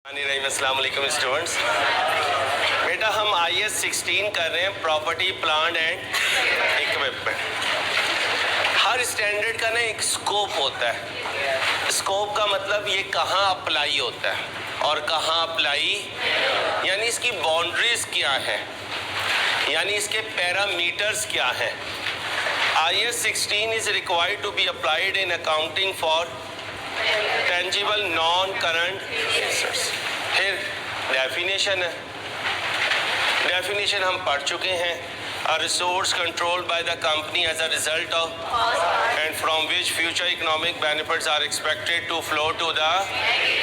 अस्सलाम वालेकुम स्टूडेंट्स। बेटा हम IS 16 कर रहे हैं, property plant and equipment. Her standard का ना एक स्कोप होता है। स्कोप का मतलब ये कहाँ अप्लाई होता है और कहाँ अप्लाई, यानी इसकी बाउंड्रीज क्या है, यानी इसके पैरामीटर्स क्या है। IS 16 is required to be applied in accounting for tangible non current assets. फिर डेफिनेशन है, डेफिनेशन हम पढ़ चुके हैं। A resource controlled by the company as a result of and from which future economic benefits are expected to flow to the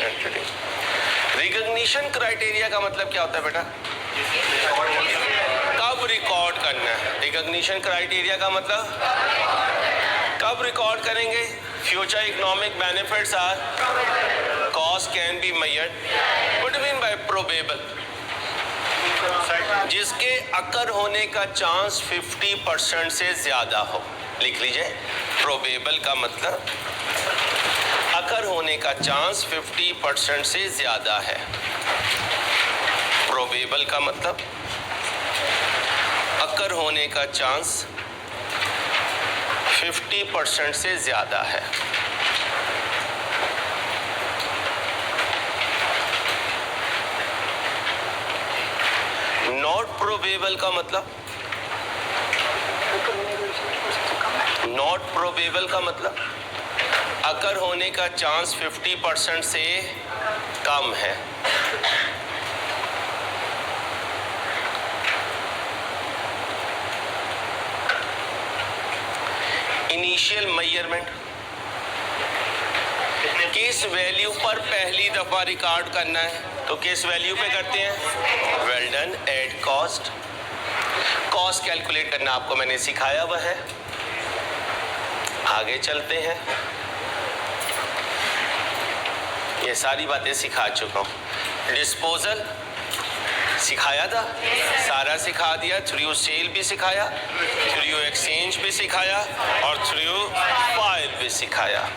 entity. Recognition criteria का मतलब क्या होता है बेटा? कब रिकॉर्ड करना है? रिकॉग्निशन क्राइटेरिया का मतलब कब रिकॉर्ड करेंगे? Future economic benefits are cost can be measured, what do mean by probable, जिसके अकर होने का चांस 50% से ज्यादा हो। लिख लीजिए, प्रोबेबल का मतलब अकर होने का चांस 50% से ज्यादा है। प्रोबेबल का मतलब अकर होने का चांस 50% से ज्यादा है। नॉट प्रोबेबल का मतलब, नॉट प्रोबेबल का मतलब अकर होने का चांस 50% से कम है। इनिशियल मेजरमेंट, किस वैल्यू पर पहली दफा रिकॉर्ड करना है, तो किस वैल्यू पे करते हैं? Well done at cost. Cost calculate करना आपको मैंने सिखाया हुआ है। आगे चलते हैं, ये सारी बातें सिखा चुका हूँ। डिस्पोजल सिखाया था, सारा सिखा दिया। थ्रू सेल भी सिखाया, थ्रू एक्सचेंज भी सिखाया और थ्रू फायर भी सिखाया।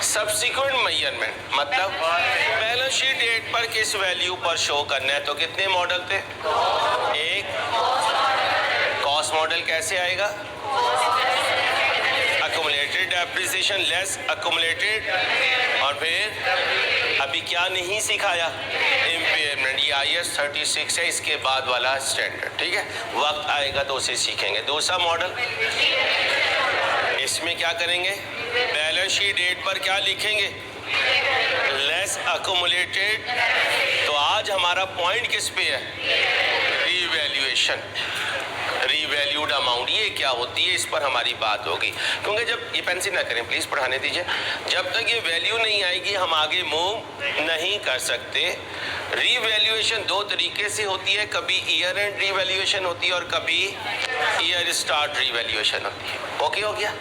सब्सिक्वेंट मेजरमेंट मतलब बैलेंस शीट डेट पर किस वैल्यू पर शो करना है, तो कितने मॉडल थे? एक। कॉस्ट मॉडल कैसे आएगा? अक्यूमुलेटेड डेप्रिसिएशन लेस अक्यूमुलेटेड, और फिर अभी क्या नहीं सिखाया? इम्पेयरमेंट। ये IS 36 है, इसके बाद वाला स्टैंडर्ड। ठीक है, वक्त आएगा तो उसे सीखेंगे। दूसरा मॉडल, इसमें क्या करेंगे? बैलेंस शीट डेट पर क्या लिखेंगे? Less accumulated. तो आज हमारा पॉइंट किस पे है? Revaluation, revalued amount. ये क्या होती है, इस पर हमारी बात होगी। क्योंकि जब ये पेंसिल ना करें प्लीज, पढ़ाने दीजिए। जब तक ये वैल्यू नहीं आएगी हम आगे मूव नहीं कर सकते। रीवैल्यूएशन दो तरीके से होती है, कभी ईयर एंड रीवैल्यूएशन होती है और कभी ईयर स्टार्ट रीवैल्यूएशन होती है। ओके हो गया?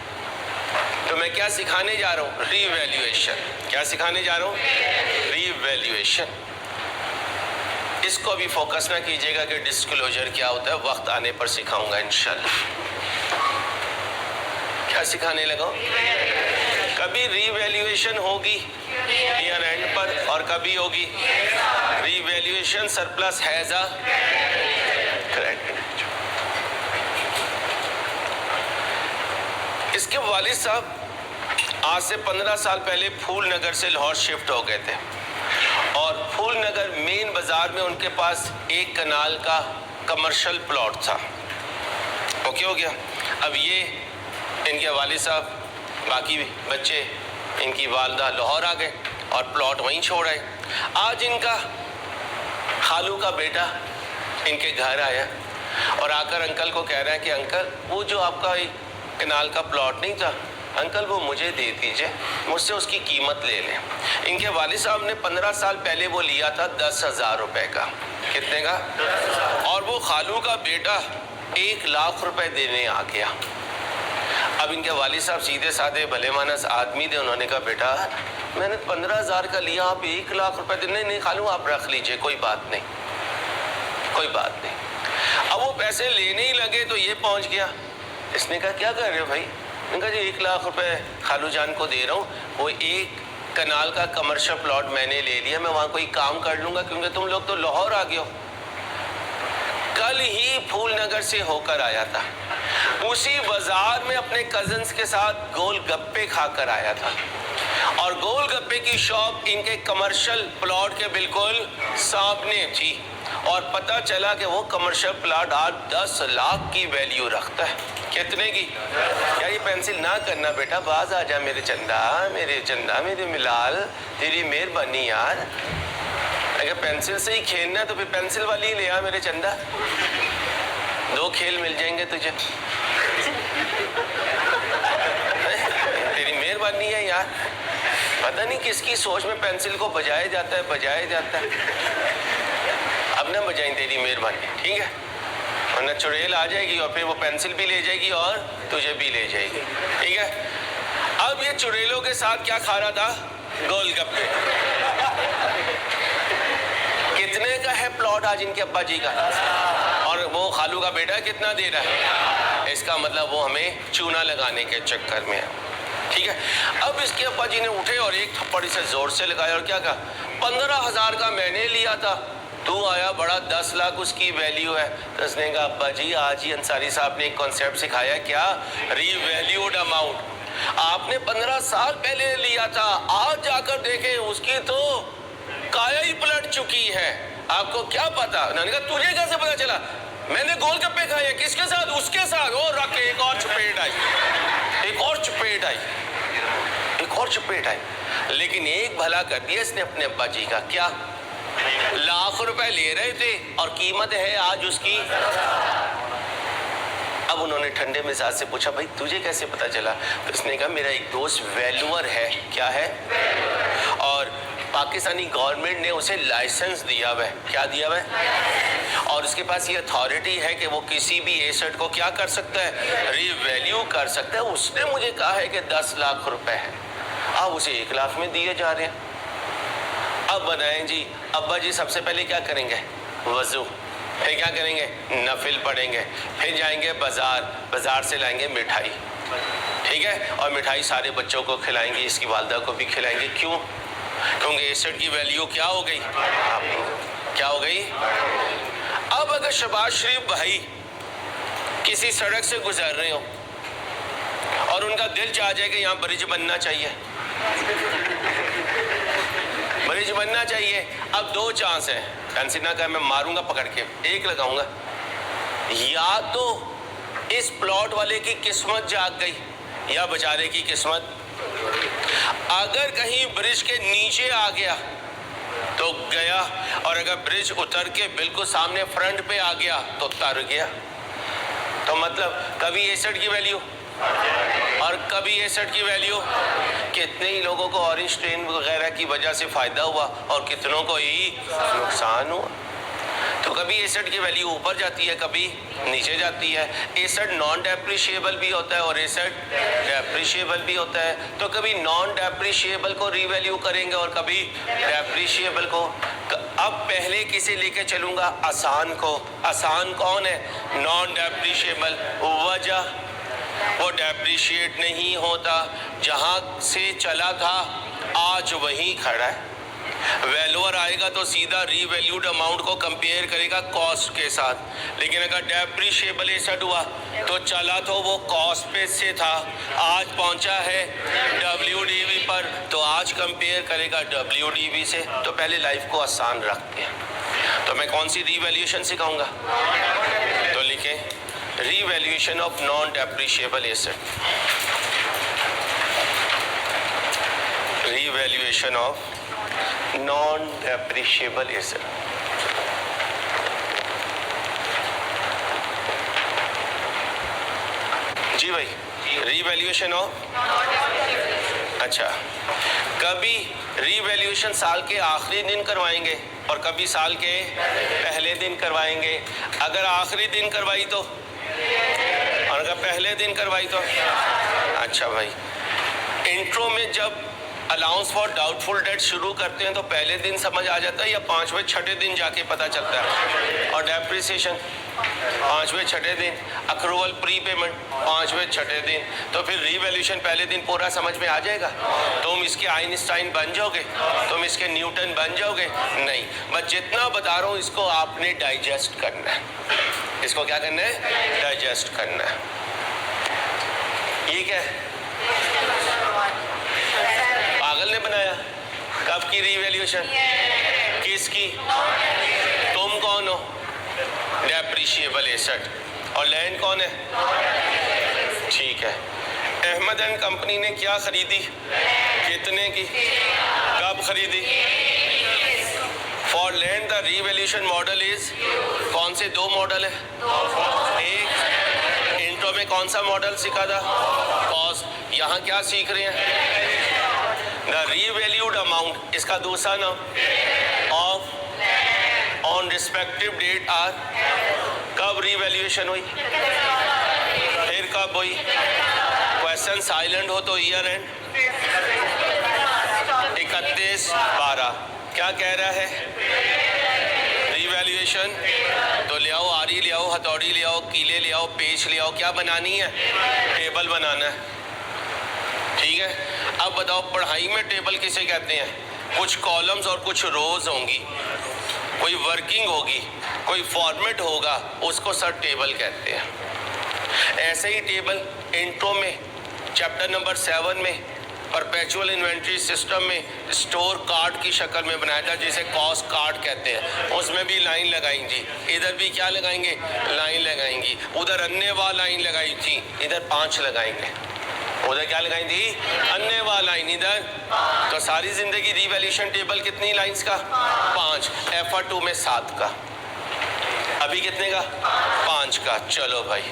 तो मैं क्या सिखाने जा रहा हूँ? रीवैल्यूएशन। क्या सिखाने जा रहा हूँ? रीवैल्यूएशन। इसको भी फोकस ना कीजिएगा कि डिस्क्लोजर क्या होता है, वक्त आने पर सिखाऊंगा इंशाल्लाह। क्या सिखाने लगा? कभी रीवैल्यूएशन होगी ईयर एंड पर और कभी होगी revaluation surplus has a credit. इसके वालिद साहब आज से 15 साल पहले फूलनगर से लाहौर शिफ्ट हो गए थे और फूलनगर मेन बाजार में उनके पास एक कनाल का कमर्शियल प्लॉट था। ओके हो गया? अब ये इनके वालिद साहब, बाकी बच्चे, इनकी वालदा लाहौर आ गए और प्लॉट वहीं छोड़ आए। आज इनका खालू का बेटा इनके घर आया और आकर अंकल को कह रहा है कि अंकल वो जो आपका कनाल का प्लॉट नहीं था अंकल, वो मुझे दे दीजिए, मुझसे उसकी कीमत ले लें। इनके वालिद साहब ने 15 साल पहले वो लिया था 10,000 रुपए का। कितने का? और वो खालू का बेटा 1 लाख रुपए देने आ गया। अब इनके वालिद साहब सीधे साधे भले मानस आदमी थे, उन्होंने कहा बेटा मैंने 15,000 का लिया, आप 1 लाख रुपए देने। नहीं खालू आप रख लीजिए, कोई बात नहीं, कोई बात नहीं। अब वो पैसे लेने ही लगे तो ये पहुंच गया। इसने कहा क्या कर रहे हो भाई? इनका जी 1 लाख रुपए खालू जान को दे रहा हूँ, वो एक कनाल का कमर्शियल प्लॉट मैंने ले लिया, मैं वहां कोई काम कर लूंगा क्योंकि तुम लोग तो लाहौर आ गए हो। कल ही फूलनगर से होकर आया था, उसी बाजार में अपने कजन्स के साथ गोलगप्पे खाकर आया था, और गोलगप्पे की शॉप इनके कमर्शियल प्लॉट के बिल्कुल सामने थी, और पता चला कि वो कमर्शियल प्लॉट आज 10 लाख की वैल्यू रखता है। कितने की? यार ये पेंसिल ना करना बेटा, बाज आ जा मेरे चंदा, मेरे मिलाल, तेरी मेहरबानी यार। अगर पेंसिल से ही खेलना है तो फिर पेंसिल वाली ही ले आ मेरे चंदा, 2 खेल मिल जाएंगे तुझे। तेरी मेहरबानी है यार, पता नहीं किसकी सोच में पेंसिल को बजाया जाता है। अब ना बजाएं, तेरी मेहरबानी, ठीक है? वरना चुड़ैल आ जाएगी और फिर वो पेंसिल भी ले जाएगी और तुझे भी ले जाएगी, ठीक है? अब ये चुड़ैलों के साथ क्या खा रहा था? गोलगप्पे। कितने का है प्लॉट आज इनके अब्बा जी का? और वो खालू का बेटा कितना दे रहा है? इसका मतलब वो हमें चूना लगाने के चक्कर में है, ठीक है? अब इसके अब्बा जी ने उठे और एक थप्पड़ इसे जोर से लगाया और क्या कहा? 15,000 का मैंने लिया था, तू आया बड़ा 10 लाख उसकी वैल्यू है। तो उसने कहा अब्बा जी आज ही अंसारी साहब ने एक कॉन्सेप्ट सिखाया, क्या? Revalued amount. आपने 15 साल पहले लिया था, आज जाकर देखें उसकी तो काया ही पलट चुकी है। आपको क्या पता? उन्होंने कहा तुझे कैसे पता चला? मैंने गोलगप्पे खाए। किसके साथ? उसके साथ। और रख के एक और चपेट आई, एक और चपेट आई। लेकिन एक भला कर दिया इसने अपने अब्बा जी का, क्या? लाख रुपए ले रहे थे और कीमत है आज उसकी। अब उन्होंने ठंडे मिजाज से पूछा भाई तुझे कैसे पता चला? तो उसने कहा मेरा एक दोस्त वैल्यूअर है। क्या है? और पाकिस्तानी गवर्नमेंट ने उसे लाइसेंस दिया हुआ है। क्या दिया हुआ है? और उसके पास ये अथॉरिटी है कि वो किसी भी एसेट को क्या कर सकता है? रीवैल्यू कर सकता है। उसने मुझे कहा है कि 10 लाख रुपए है, अब उसे 1 लाख में दिए जा रहे हैं। अब बताएं जी, अब्बा जी सबसे पहले क्या करेंगे? वजू। फिर क्या करेंगे? नफिल पढ़ेंगे। फिर जाएंगे बाजार से लाएंगे मिठाई, ठीक है? और मिठाई सारे बच्चों को खिलाएंगे, इसकी वालदा को भी खिलाएंगे। क्यों? क्योंकि एसेट की वैल्यू क्या हो गई? क्या हो गई? अब अगर शहबाज शरीफ भाई किसी सड़क से गुजर रहे हो और उनका दिल चाह जाए कि यहाँ ब्रिज बनना चाहिए, ब्रिज बनना चाहिए। अब 2 चांस है, फैंसी ना कहे मैं मारूंगा पकड़ के, एक लगाऊंगा। या तो इस प्लॉट वाले की किस्मत जाग गई या बेचारे की किस्मत। अगर कहीं ब्रिज के नीचे आ गया तो गया, और अगर ब्रिज उतर के बिल्कुल सामने फ्रंट पे आ गया तो तर गया। तो मतलब कभी एसेट की वैल्यू और कभी एसेट की वैल्यू। कितने ही लोगों को ऑरेंज ट्रेन वगैरह की वजह से फायदा हुआ और कितनों को ही नुकसान हुआ। तो कभी एसेट की वैल्यू ऊपर जाती है, कभी नीचे जाती है। एसेट नॉन डेप्रिशिएबल भी होता है और एसेट डेप्रिशिएबल भी होता है। तो कभी नॉन डेप्रिशिएबल को रीवैल्यू करेंगे और कभी डेप्रिशिएबल को। अब पहले किसे लेके चलूंगा? आसान को। आसान कौन है? Non depreciable. वजह वो डेप्रिशिएट नहीं होता, जहां से चला था आज वहीं खड़ा है। वैल्यूअर आएगा तो सीधा रीवैल्यूड अमाउंट को कंपेयर करेगा कॉस्ट के साथ। लेकिन अगर डेप्रिशिएबल एसेट हुआ तो चला तो वो कॉस्ट पे से था, आज पहुंचा है WDV पर, तो आज कंपेयर करेगा WDV से। तो पहले लाइफ को आसान रखते हैं। तो मैं कौन सी रीवैल्यूएशन सिखाऊंगा? तो लिखें revaluation of non depreciable asset. Revaluation of non depreciable asset. जी भाई, रीवैल्यूएशन ऑफ। अच्छा, कभी रीवैल्यूएशन साल के आखिरी दिन करवाएंगे और कभी साल के पहले दिन करवाएंगे। अगर आखिरी दिन करवाई तो, और अगर पहले दिन करवाई तो। अच्छा भाई, इंट्रो में जब अलाउंस फॉर डाउटफुल डेट शुरू करते हैं तो पहले दिन समझ आ जाता है या 5वें 6ठे दिन जाके पता चलता है? और डेप्रिसिएशन 5वें 6ठे दिन, अक्रूवल प्री पेमेंट 5वें 6ठे दिन, तो फिर रीवैल्यूएशन पहले दिन पूरा समझ में आ जाएगा। तुम इसके आइंस्टाइन बन जाओगे, तुम इसके न्यूटन बन जाओगे? नहीं, बस जितना बता रहा हूँ इसको आपने डाइजेस्ट करना है। इसको क्या करना है? डाइजेस्ट करना है। ये क्या है? पागल ने बनाया। कब की रीवैल्यूएशन? किसकी? तुम कौन हो? Depreciable asset. और लैंड कौन है? ठीक है। अहमद एंड कंपनी ने क्या खरीदी? कितने की? कब खरीदी? For land the revaluation model is, कौन से दो मॉडल है? एक इंट्रो में कौन सा मॉडल सीखा था? कॉस्ट। यहाँ क्या सीख रहे हैं? द रीवैल्यूड अमाउंट, इसका दूसरा नाम of on respective date are. कब रीवैल्यूएशन हुई? फिर कब हुई? क्वेश्चन साइलेंट हो तो ईयर एंड 31/12। क्या कह रहा है? रीवैल्यूएशन तो ले आओ, आरी ले आओ, हथौड़ी ले आओ, कीले ले आओ, पेच ले आओ। क्या बनानी है? टेबल बनाना है। ठीक है। अब बताओ पढ़ाई में टेबल किसे कहते हैं? कुछ कॉलम्स और कुछ रोज होंगी, कोई वर्किंग होगी, कोई फॉर्मेट होगा, उसको सर टेबल कहते हैं। ऐसे ही टेबल इंट्रो में चैप्टर नंबर 7 में परपेचुअल इन्वेंट्री सिस्टम में स्टोर कार्ड की शक्ल में बनाया था, जिसे कॉस्ट कार्ड कहते हैं। उसमें भी लाइन लगाई थी, इधर भी क्या लगाएंगे? लाइन लगाएंगी। उधर अन्य वाला लाइन लगाई थी, इधर 5 लगाएंगे। उधर क्या लगाई थी? अन्य वाला लाइन। इधर तो सारी जिंदगी रीवैल्यूएशन टेबल कितनी लाइंस का? 5। FR2 में 7 का। अभी कितने का? 5 का। चलो भाई,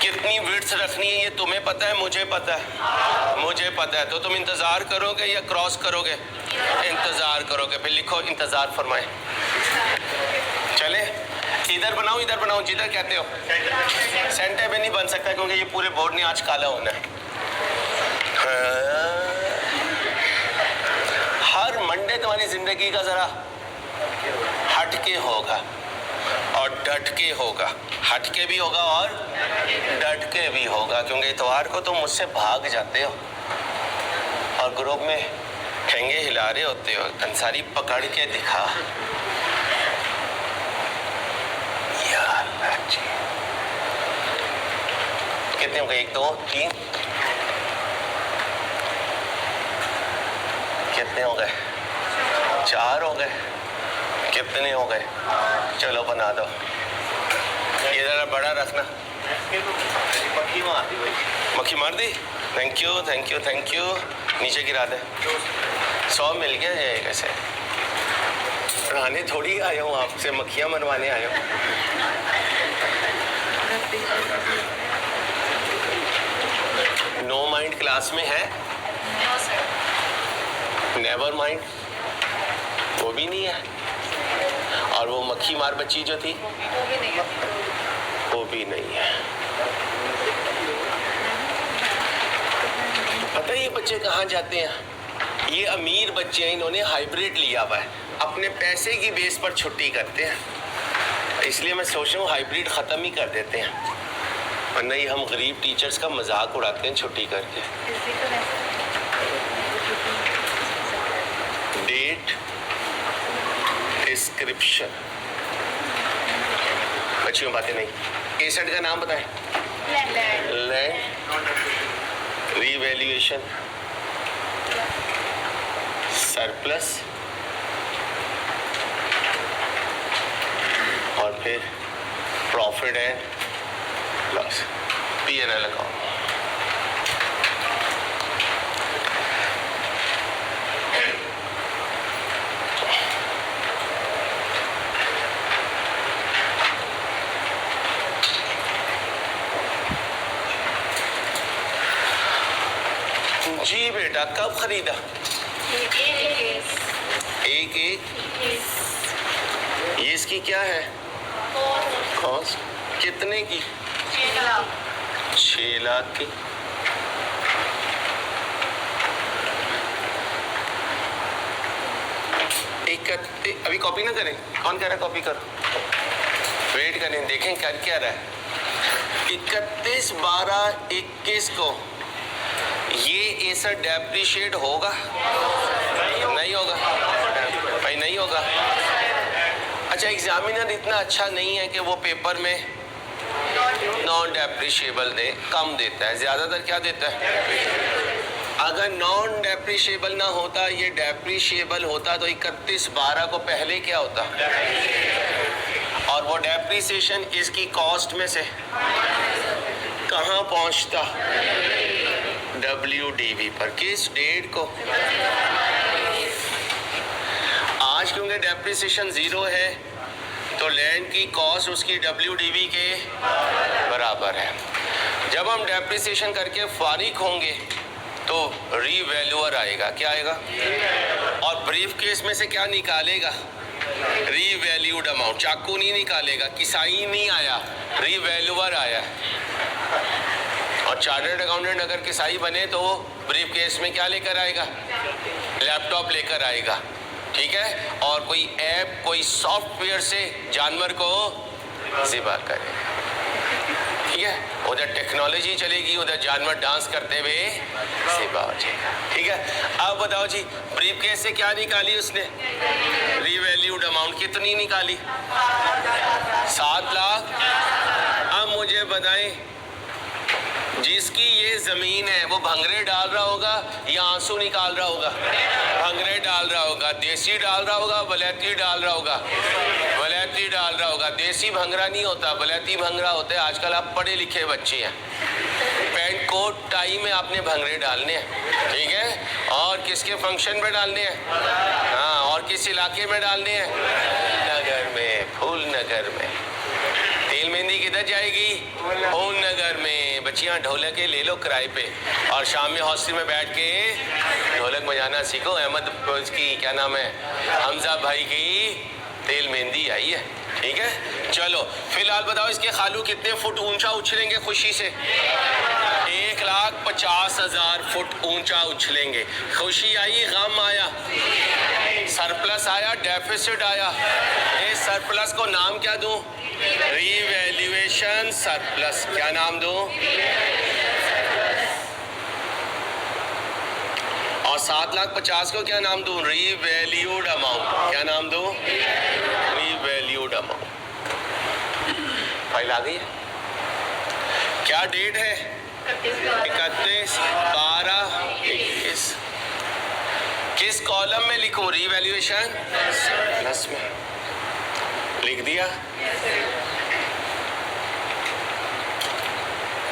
कितनी विड्थ रखनी है ये तुम्हें पता है, मुझे पता है। मुझे पता है। तो तुम इंतजार करोगे या क्रॉस करोगे? इंतजार करोगे। फिर लिखो इंतजार फरमाए। चले, इधर बनाओ, इधर बनाओ, जिधर कहते हो। सेंटर में नहीं बन सकता क्योंकि ये पूरे बोर्ड ने आज काला होना है। हर मंडे तुम्हारी जिंदगी का जरा हटके होगा और डटके होगा। हटके भी होगा और डटके भी होगा, क्योंकि इतवार को तुम मुझसे भाग जाते हो और ग्रुप में ठेंगे हिला रहे होते हो। अंसारी पकड़ के दिखा। कितने हो गए? 1 2 3। कितने हो गए? 4 हो गए। कितने हो गए? चलो बना दो। ये जरा बड़ा रखना। मक्खी मार दी। Thank you thank you thank you. नीचे गिरा दे। 100 मिल गया है कैसे? पढ़ाने थोड़ी आया हूँ आपसे, मक्खियाँ मरवाने आया हूँ। नो माइंड क्लास में है? नेवर माइंड वो भी नहीं है। और वो मक्खी मार बच्ची जो थी वो भी नहीं है। पता है ये बच्चे कहाँ जाते हैं? ये अमीर बच्चे हैं, इन्होंने हाइब्रिड लिया हुआ है, अपने पैसे की बेस पर छुट्टी करते हैं। इसलिए मैं सोच रहा हूँ हाइब्रिड ख़त्म ही कर देते हैं, वरना ही हम गरीब टीचर्स का मजाक उड़ाते हैं छुट्टी करके। डेट डिस्क्रिप्शन, बच्चियों बातें नहीं। एसेट का नाम बताएं। लैंड रीवैल्यूएशन सरप्लस और फिर profit and loss, P&L account. जी बेटा, कब खरीदा? एक ये इसकी क्या है? कॉस्ट। कितने की? 6 लाख की। 31, अभी कॉपी ना करें, कौन कह रहा है कॉपी करो, वेट करें, देखें कर क्या रहा है। 31/12/21 को ये एसर डेप्रिशिएट होगा, नहीं होगा भाई, नहीं होगा। अच्छा, एग्जामिनर इतना अच्छा नहीं है कि वो पेपर में नॉन डेप्रिशिएबल दे, कम देता है, ज्यादातर क्या देता है। अगर नॉन डेप्रिशिएबल ना होता, ये डेप्रिशिएबल होता, तो 31/12 को पहले क्या होता, और वो डेप्रिसिएशन इसकी कॉस्ट में से कहाँ पहुंचता, WDV पर। किस डेट को, आज क्योंकि डेप्रिसिएशन 0 है तो लैंड की कॉस्ट उसकी WDV के बराबर है। जब हम डेप्रिसिएशन करके फारिग होंगे तो रीवैल्यूअर आएगा, क्या आएगा, और ब्रीफ केस में से क्या निकालेगा, रीवैल्यूड अमाउंट। चाकू नहीं निकालेगा, किसाई नहीं आया, रीवैल्यूअर आया। और चार्टर्ड अकाउंटेंट अगर किसाई बने तो वो ब्रीफ केस में क्या लेकर आएगा, लैपटॉप लेकर आएगा, ठीक है, और कोई ऐप, कोई सॉफ्टवेयर से जानवर को ज़िबा करेगा, ठीक है। उधर टेक्नोलॉजी चलेगी, उधर जानवर डांस करते हुए ज़िबा हो जाएगा, ठीक है। अब बताओ जी, ब्रीफ केस से क्या निकाली उसने, रीवैल्यूड अमाउंट कितनी निकाली, 7 लाख। अब मुझे बताएं, जिसकी ये जमीन है वो भंगरे डाल रहा होगा या आंसू निकाल रहा होगा, भंगरे डाल रहा होगा, देसी डाल रहा होगा, वलैती डाल रहा होगा, वलैती डाल रहा होगा। देसी भंगरा नहीं होता, वलैती भंगरा होता है। आजकल आप पढ़े लिखे बच्चे हैं, पैंट कोट टाई में आपने भंगरे डालने हैं, ठीक है, और किसके फंक्शन में डालने हैं, हाँ, और किस इलाके में डालने हैं, नगर में, फूल नगर में। तेल मेहंदी किधर जाएगी, फूल नगर में। बच्चियां ढोलक ले लो किराए पे, और शाम में हॉस्टल में बैठ के ढोलक बजाना सीखो। अहमद की क्या नाम है, हमजा भाई की तेल मेहंदी आई है, ठीक है। चलो फिलहाल बताओ, इसके खालू कितने फुट ऊंचा उछलेंगे खुशी से, 1,50,000 फुट ऊंचा उछलेंगे। खुशी आई, गम आया, सरप्लस आया, डेफिसिट आया। इस सरप्लस को नाम क्या दूं, रीवैल्यूएशन सरप्लस। क्या नाम दूं, और 7,50,000 को क्या नाम दूं, रीवैल्यूड अमाउंट। क्या नाम दूं, रीवैल्यूड अमाउंट। फाइल आ गई है, क्या डेट है, 31/12/21। किस कॉलम में लिखूं, रीवैल्यूएशन सरप्लस में लिख दिया,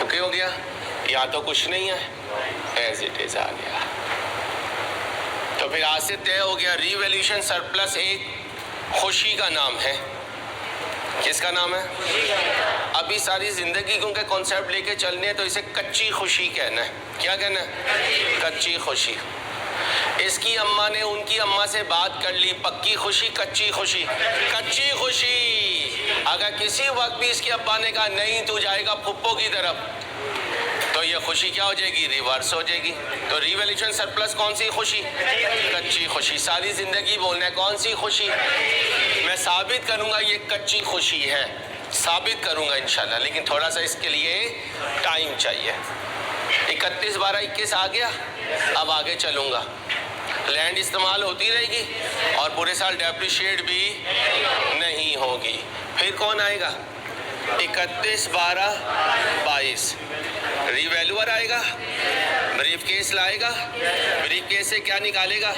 ओके हो गया, या तो कुछ नहीं है, एज इट इज आ गया। तो फिर आज से तय हो गया, रीवैल्यूएशन सरप्लस एक खुशी का नाम है। किसका नाम है, अभी सारी जिंदगी क्योंकि कॉन्सेप्ट लेके चलने हैं तो इसे कच्ची खुशी कहना है। क्या कहना है, कच्ची खुशी। इसकी अम्मा ने उनकी अम्मा से बात कर ली, पक्की खुशी, कच्ची खुशी, कच्ची खुशी। अगर किसी वक्त भी इसके अब्बा ने कहा नहीं तू जाएगा फुप्पो की तरफ, तो ये खुशी क्या हो जाएगी, रिवर्स हो जाएगी। तो रिवैल्यूएशन सरप्लस कौन सी खुशी, कच्ची खुशी। सारी जिंदगी बोलना है कौन सी खुशी, मैं साबित करूंगा ये कच्ची खुशी है, साबित करूंगा इंशाल्लाह, लेकिन थोड़ा सा इसके लिए टाइम चाहिए। 31/12/21 आ गया, अब आगे चलूंगा। लैंड इस्तेमाल होती रहेगी और पूरे साल डेप्रिशिएट भी नहीं होगी। फिर कौन आएगा, 31/12/22 रीवैल्यूअर आएगा, ब्रीफ केस लाएगा, ब्रीफ केस से क्या निकालेगा,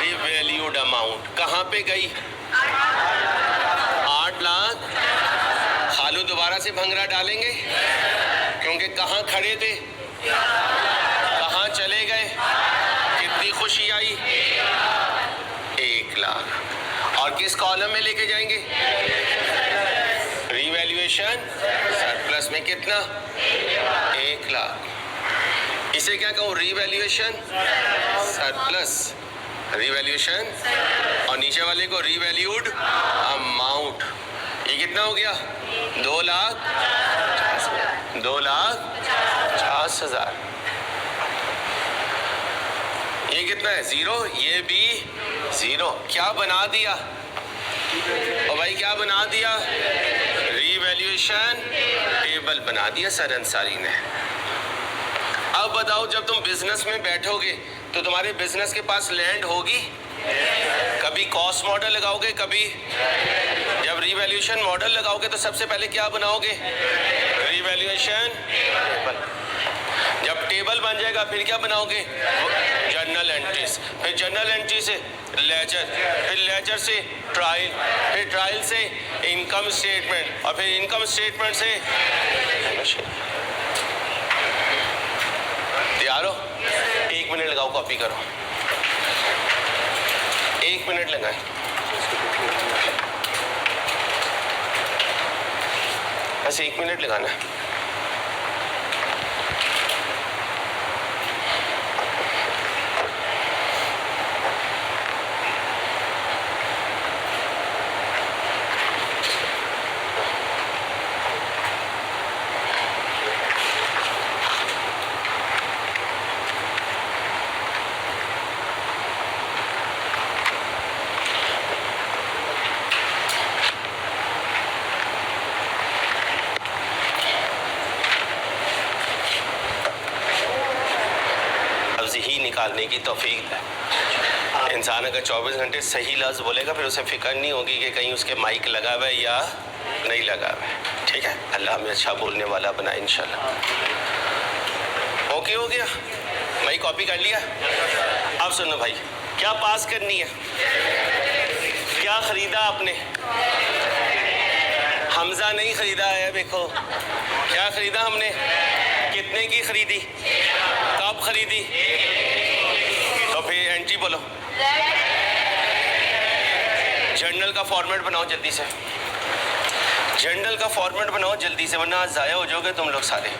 रीवैल्यूड अमाउंट। कहाँ पे गई, 8 लाख। खालू दोबारा से भंगरा डालेंगे क्योंकि कहाँ खड़े थे, कहाँ चले गए, कितनी खुशी आई, 1 लाख। और किस कॉलम में लेके जाएंगे, रिवैल्यूएशन सरप्लस में कितना, 1 लाख। इसे क्या कहूँ, रिवैल्यूएशन सरप्लस, रिवैल्यूएशन, और नीचे वाले को रिवैल्यूड अमाउंट। ये कितना हो गया, 2,50,000। ये ये कितना है 0, ये भी 0। क्या बना दिया और भाई क्या बना दिया? रीवैल्यूएशन टेबल बना दिया सर अंसारी ने। अब बताओ जब तुम बिजनेस में बैठोगे तो तुम्हारे बिजनेस के पास लैंड होगी? कभी कॉस्ट मॉडल लगाओगे, कभी जब रीवैल्यूएशन मॉडल लगाओगे तो सबसे पहले क्या बनाओगे? Revaluation table. जब टेबल बन जाएगा फिर क्या बनाओगे? जर्नल एंट्रीज, फिर जर्नल एंट्री से लेजर, फिर लेजर से ट्रायल, फिर ट्रायल से इनकम स्टेटमेंट और फिर इनकम स्टेटमेंट से तैयार हो? 1 मिनट लगाओ, कॉपी करो, 1 मिनट लगाए। बस 1 मिनट लगाना है। निकालने की तौफीक है। इंसान अगर 24 घंटे सही लफ्ज़ बोलेगा फिर उसे फिक्र नहीं होगी कि कहीं उसके माइक लगा हुआ है या नहीं लगा हुआ है। ठीक है, अल्लाह हमें अच्छा बोलने वाला बनाए इंशाल्लाह। ओके हो गया भाई, कॉपी कर लिया। अब सुनो भाई, क्या पास करनी है? क्या खरीदा आपने? हमजा नहीं खरीदा है, देखो क्या खरीदा हमने, कितने की खरीदी, कब खरीदी, तो फिर एंट्री बोलो। जर्नल का फॉर्मेट बनाओ जल्दी से, जर्नल का फॉर्मेट बनाओ जल्दी से, वरना आज ज़ाया हो जाओगे तुम लोग सारे।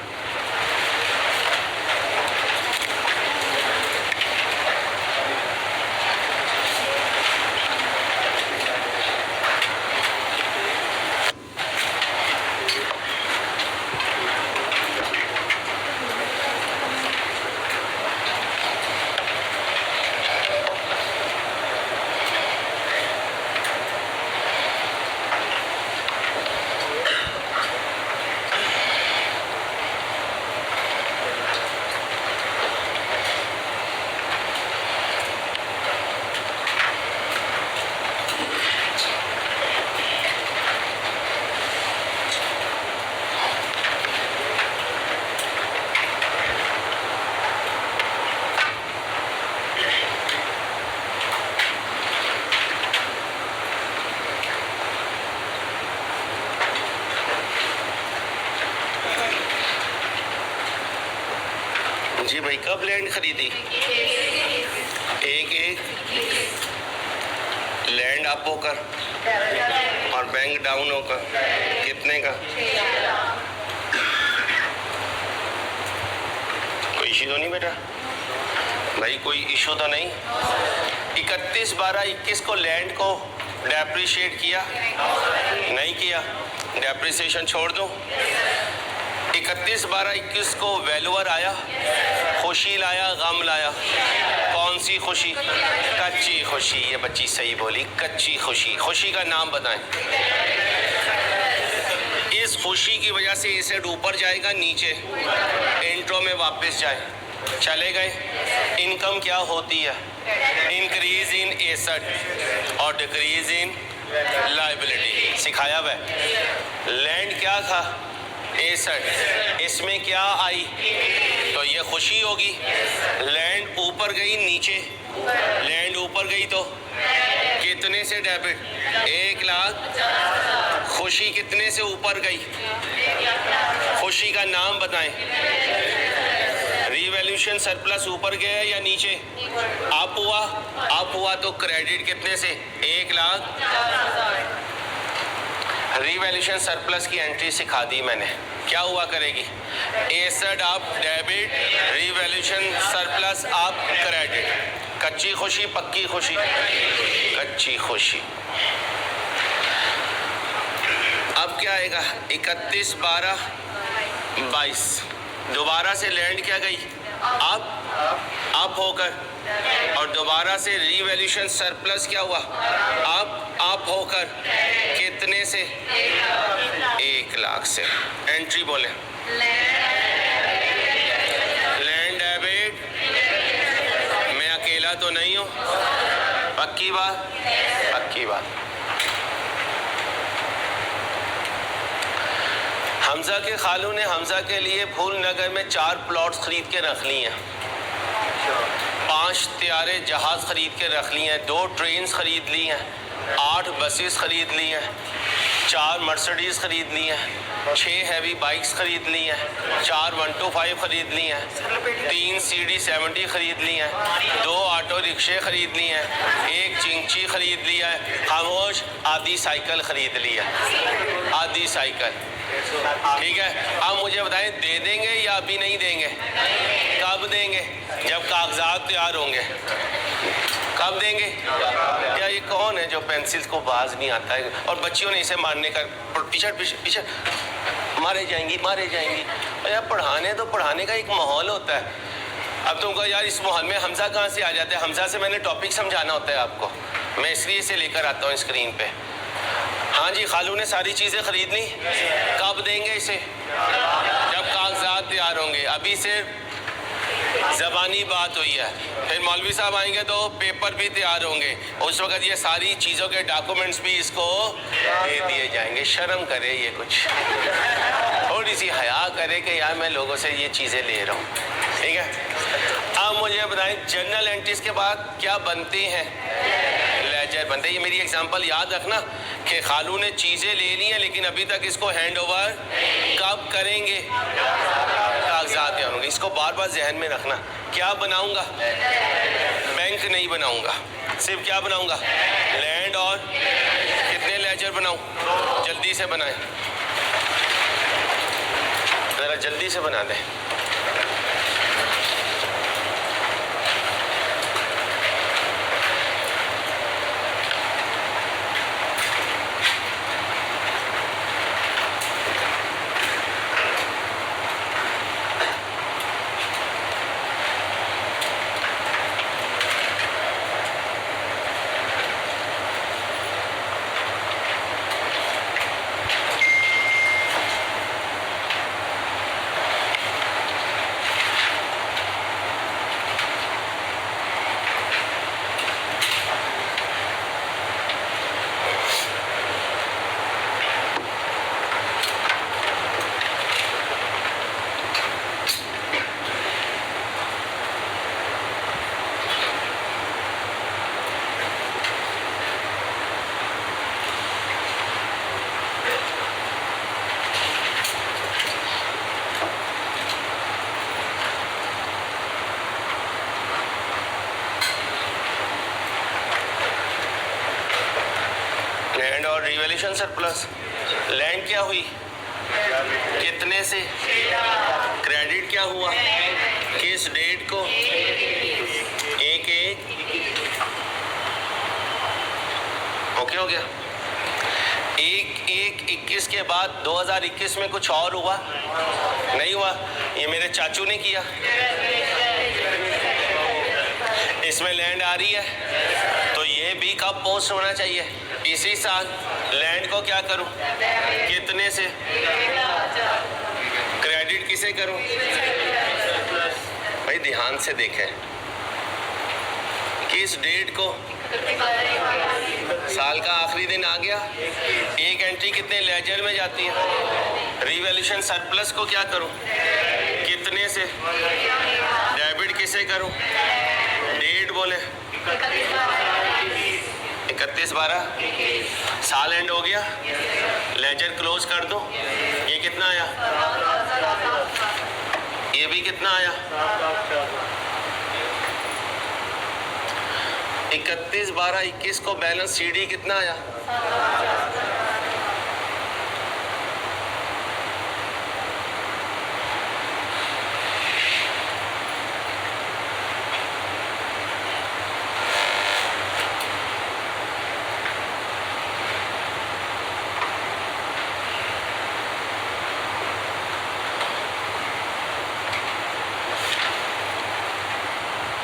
जी भाई, कब लैंड खरीदी? एक लैंड अप होकर और बैंक डाउन होकर कितने का? कोई इशू तो नहीं बेटा भाई, कोई इशू तो नहीं। 31/12/21 को लैंड को डेप्रिशिएट किया नहीं किया? डेप्रिसिएशन छोड़ दो। 31/12/21 को वैल्यूअर आया, खुशी लाया गम लाया? कौन सी खुशी? कच्ची खुशी। ये बच्ची सही बोली, कच्ची खुशी। खुशी का नाम बताएं। इस खुशी की वजह से एसेट ऊपर जाएगा नीचे, इंट्रो में वापस जाए, चले गए। इनकम क्या होती है? इंक्रीज इन एसेट और डिक्रीज इन लायबिलिटी। सिखाया हुआ है। लैंड क्या था? एसेट। इसमें क्या आई? तो ये खुशी होगी। लैंड ऊपर गई नीचे, लैंड ऊपर गई तो कितने से डेबिट? 1 लाख। खुशी कितने से ऊपर गई? खुशी का नाम बताएं। रीवैल्यूएशन सरप्लस ऊपर गया या नीचे? अप हुआ। अप हुआ तो क्रेडिट कितने से? 1 लाख। रीवैल्यूएशन सरप्लस की एंट्री सिखा दी मैंने, क्या हुआ करेगी? Asset up debit, revaluation surplus up credit. कच्ची खुशी पक्की खुशी? कच्ची खुशी। अब क्या आएगा? 31/12/22 दोबारा से लैंड क्या गई? अप होकर और दोबारा से रीवैल्यूएशन सरप्लस क्या हुआ, अप होकर कितने से, 1 लाख से। एंट्री बोले, लैंड डेबिट, मैं अकेला तो नहीं हूं, पक्की बात, पक्की बात। हमजा के खालू ने हमजा के लिए फूल नगर में 4 प्लॉट्स खरीद के रख ली हैं, 5 तैयारे जहाज खरीद के रख ली हैं, 2 ट्रेन्स खरीद ली हैं, 8 बसेस खरीद ली हैं, 4 मर्सिडीज खरीद ली हैं, 6 हैवी बाइक्स खरीद ली हैं, 4 125 खरीद ली हैं, 3 CD70 खरीद ली हैं, 2 ऑटो रिक्शे खरीद ली हैं, 1 चिंची खरीद लिया है, खामोश आधी साइकिल खरीद ली है, आधी साइकिल। ठीक है, अब मुझे बताएं दे देंगे या अभी नहीं देंगे? कब देंगे? जब कागजात तैयार होंगे। कब देंगे? क्या ये कौन है जो पेंसिल को बाज नहीं आता है और बच्चियों ने इसे मारने का पीछे पीछे पीछे मारे जाएंगी, मारे जाएंगी। यार पढ़ाने तो पढ़ाने का एक माहौल होता है। अब तुमको यार इस माहौल में हमजा कहाँ से आ जाते हैं? हमजा से मैंने टॉपिक समझाना होता है आपको, मैं इसलिए इसे लेकर आता हूँ स्क्रीन पे। हाँ जी, खालू ने सारी चीज़ें खरीद ली, कब देंगे इसे? जब कागजात तैयार होंगे। अभी से ज़बानी बात हुई है, फिर मौलवी साहब आएंगे तो पेपर भी तैयार होंगे, उस वक्त ये सारी चीज़ों के डॉक्यूमेंट्स भी इसको दे दिए जाएंगे। शर्म करे ये कुछ, थोड़ी सी हया करे कि यार मैं लोगों से ये चीज़ें ले रहा हूँ। ठीक है, अब मुझे बताएं जर्नल एंट्रीज के बाद क्या बनते हैं? लेजर बनते हैं। ये मेरी एग्जांपल याद रखना कि खालू ने चीज़ें ले ली हैं लेकिन अभी तक इसको हैंड ओवर कब करेंगे? कागजात तैयार होंगे। इसको बार बार जहन में रखना। क्या बनाऊंगा? बैंक नहीं बनाऊंगा, सिर्फ क्या बनाऊंगा? लैंड। और कितने लेजर बनाऊं? जल्दी से बनाएं, जरा जल्दी से बना दें। Revaluation surplus. लैंड क्या हुई? कितने से? क्रेडिट क्या हुआ? किस डेट को? 1/1। ओके हो गया। 1/1/21 के बाद 2021 में कुछ और हुआ? नहीं हुआ। ये मेरे चाचू ने किया। इसमें लैंड आ रही है तो ये भी कब पोस्ट होना चाहिए? इसी साल। लैंड को क्या करूं? कितने से? क्रेडिट किसे करूं? भाई ध्यान से देखें, किस डेट को? साल का आखिरी दिन आ गया। एक एंट्री कितने लेजर में जाती है? रिवैल्यूएशन सरप्लस को क्या करूं? कितने से? डेबिट किसे करूं? डेट बोले 31/12। साल एंड हो गया, लेजर क्लोज कर दो। ये कितना आया? ये भी कितना आया? 31/12/21 को बैलेंस सीडी कितना आया?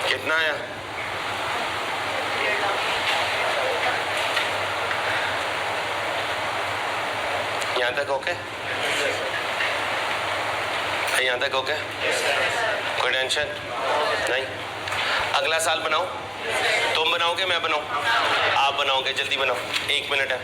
कितना आया? यहाँ तक ओके? यहाँ तक ओके? कोई टेंशन नहीं? अगला साल बनाओ? तुम बनाओगे मैं बनाऊं? आप बनाओगे, जल्दी बनाओ, 1 मिनट है।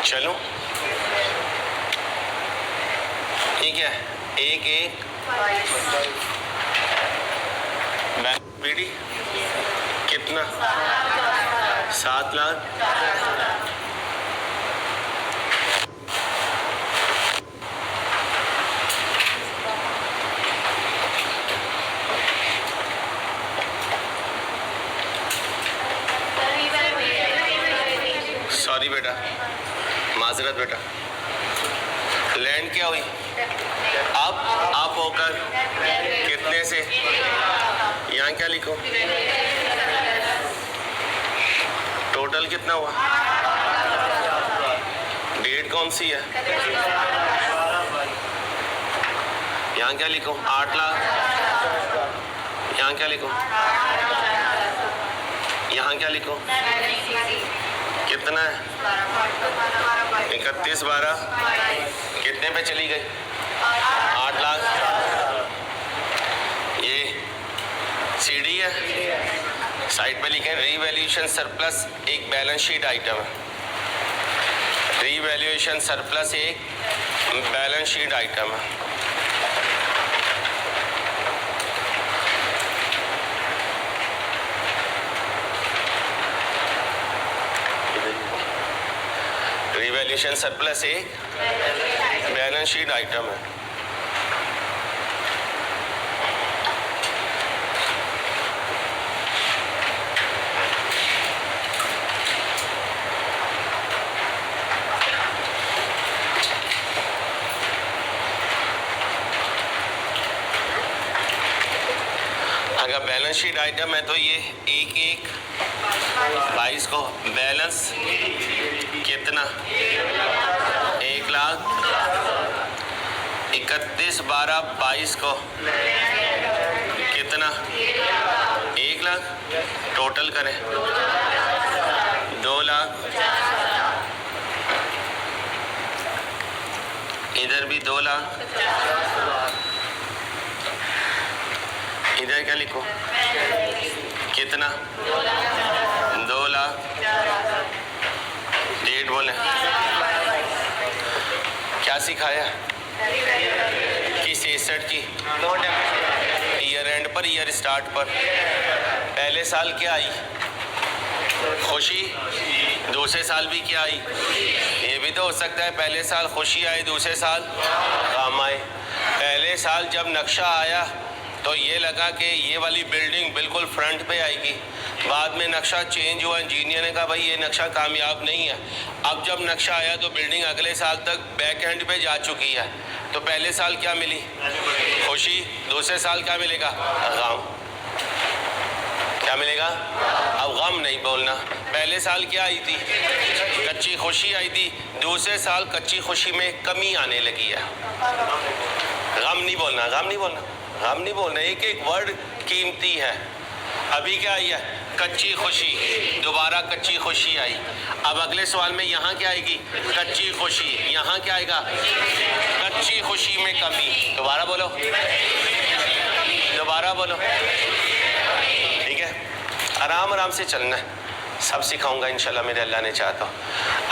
चलो ठीक है, 1 बैंक बीडी कितना? 7 लाख। सॉरी बेटा, माजरत बेटा। लैंड क्या हुई? आप होकर कितने से? यहाँ क्या लिखो? टोटल कितना हुआ? डेट कौन सी है? यहाँ क्या लिखो? 8 लाख। यहाँ क्या लिखो? यहाँ क्या लिखो? कितना है? 31/12 कितने पे चली गई? 8 लाख। ये सीडी है, साइड पे लिखे रीवैल्यूएशन सरप्लस, एक बैलेंस शीट आइटम है। रीवैल्यूएशन सरप्लस एक बैलेंस शीट आइटम है। रिवैल्यूएशन सरप्लस एक बैलेंस शीट आइटम है। अगर बैलेंस शीट आइटम है तो ये 1/1/22 को बैलेंस कितना? 1 लाख। 31/12/22 को कितना? 1 लाख। टोटल करें 2 लाख। इधर भी 2 लाख। इधर क्या लिखो? कितना? 2 लाख। डेट बोले क्या सिखाया? किस 63 की? ईयर एंड पर, ईयर स्टार्ट पर। पहले साल क्या आई? खुशी। दूसरे साल भी क्या आई? ये भी तो हो सकता है पहले साल खुशी आई, दूसरे साल गम आए। पहले साल जब नक्शा आया तो ये लगा कि ये वाली बिल्डिंग बिल्कुल फ्रंट पे आएगी। बाद में नक्शा चेंज हुआ, इंजीनियर ने कहा भाई ये नक्शा कामयाब नहीं है। अब जब नक्शा आया तो बिल्डिंग अगले साल तक बैक एंड पे जा चुकी है। तो पहले साल क्या मिली? खुशी। दूसरे साल क्या मिलेगा? गम। क्या मिलेगा? अब गम नहीं बोलना। पहले साल क्या आई थी? कच्ची खुशी आई थी। दूसरे साल कच्ची खुशी में कमी आने लगी है। गम नहीं बोलना, गम नहीं बोलना, गम नहीं बोलना। एक एक वर्ड कीमती है। अभी क्या आई है? कच्ची खुशी। दोबारा कच्ची खुशी आई। अब अगले सवाल में यहाँ क्या आएगी? कच्ची खुशी। यहाँ क्या आएगा? कच्ची खुशी में कमी। दोबारा बोलो, दोबारा बोलो। ठीक है, आराम आराम से चलना है। सब सिखाऊंगा इंशाल्लाह मेरे अल्लाह ने चाहा तो।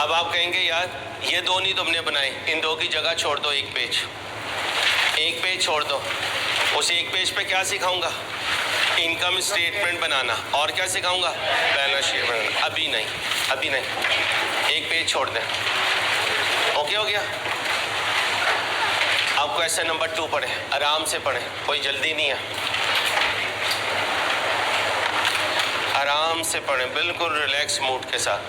अब आप कहेंगे यार ये 2 नहीं तुमने बनाए, इन 2 की जगह छोड़ दो 1 पेज। 1 पेज छोड़ दो। उस 1 पेज पे क्या सिखाऊंगा? इनकम स्टेटमेंट बनाना, और क्या सिखाऊंगा? बैलेंस शीट बनाना। अभी नहीं, अभी नहीं, एक पेज छोड़ दें। ओके हो गया? अब क्वेश्चन नंबर 2 पढ़ें, आराम से पढ़ें, कोई जल्दी नहीं है, आराम से पढ़ें, बिल्कुल रिलैक्स मूड के साथ।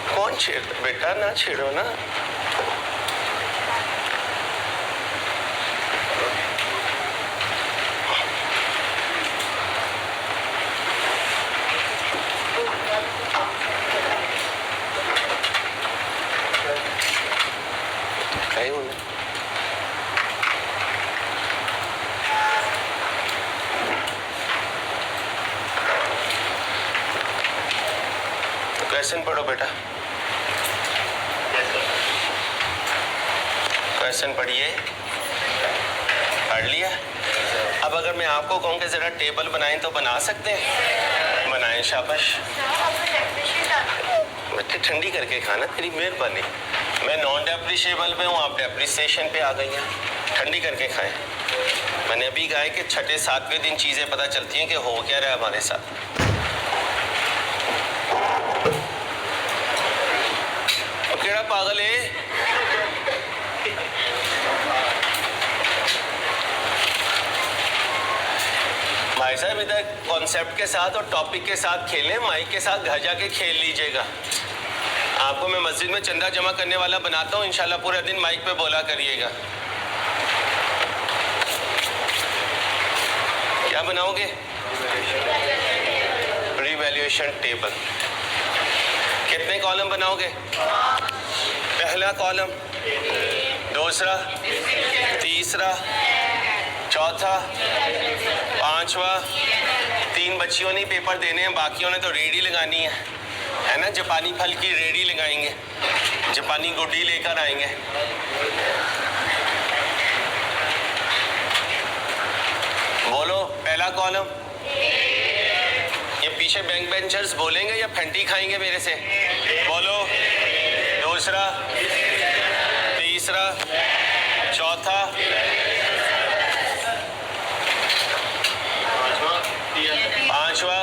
कौन छेड़? बेटा ना छेड़ो ना। क्वेश्चन पढ़ो बेटा, क्वेश्चन पढ़िए। पढ़ लिया? अब अगर मैं आपको कहूँ कि जरा टेबल बनाएं तो बना सकते हैं? बनाएं, शाबाश। बच्चे ठंडी करके खाना, तेरी मेहरबानी। मैं नॉन डेप्रिशिएबल पे हूँ, आप डेप्रिसिएशन पे आ गई हैं। ठंडी करके खाएं। मैंने अभी कहा है कि 6-7वें दिन चीज़ें पता चलती हैं कि हो क्या रहा है हमारे साथ। केड़ा पागल है? भाई साहब इधर कॉन्सेप्ट के साथ और टॉपिक के साथ खेलें, माइक के साथ घर जाके खेल लीजिएगा। आपको मैं मस्जिद में चंदा जमा करने वाला बनाता हूँ, इंशाल्लाह पूरा दिन माइक पे बोला करिएगा। क्या बनाओगे? Revaluation table. कितने कॉलम बनाओगे? पहला कॉलम, दूसरा, तीसरा, चौथा, पांचवा। 3 बच्चियों ने पेपर देने हैं, बाकियों ने तो रेडी लगानी है ना? जापानी फल की रेडी लगाएंगे, जापानी गुड्डी लेकर आएंगे। बोलो, पहला कॉलम। ये पीछे बैंक बेंचर्स बोलेंगे या फंटी खाएंगे मेरे से? बोलो। दूसरा, तीसरा, चौथा, पांचवा,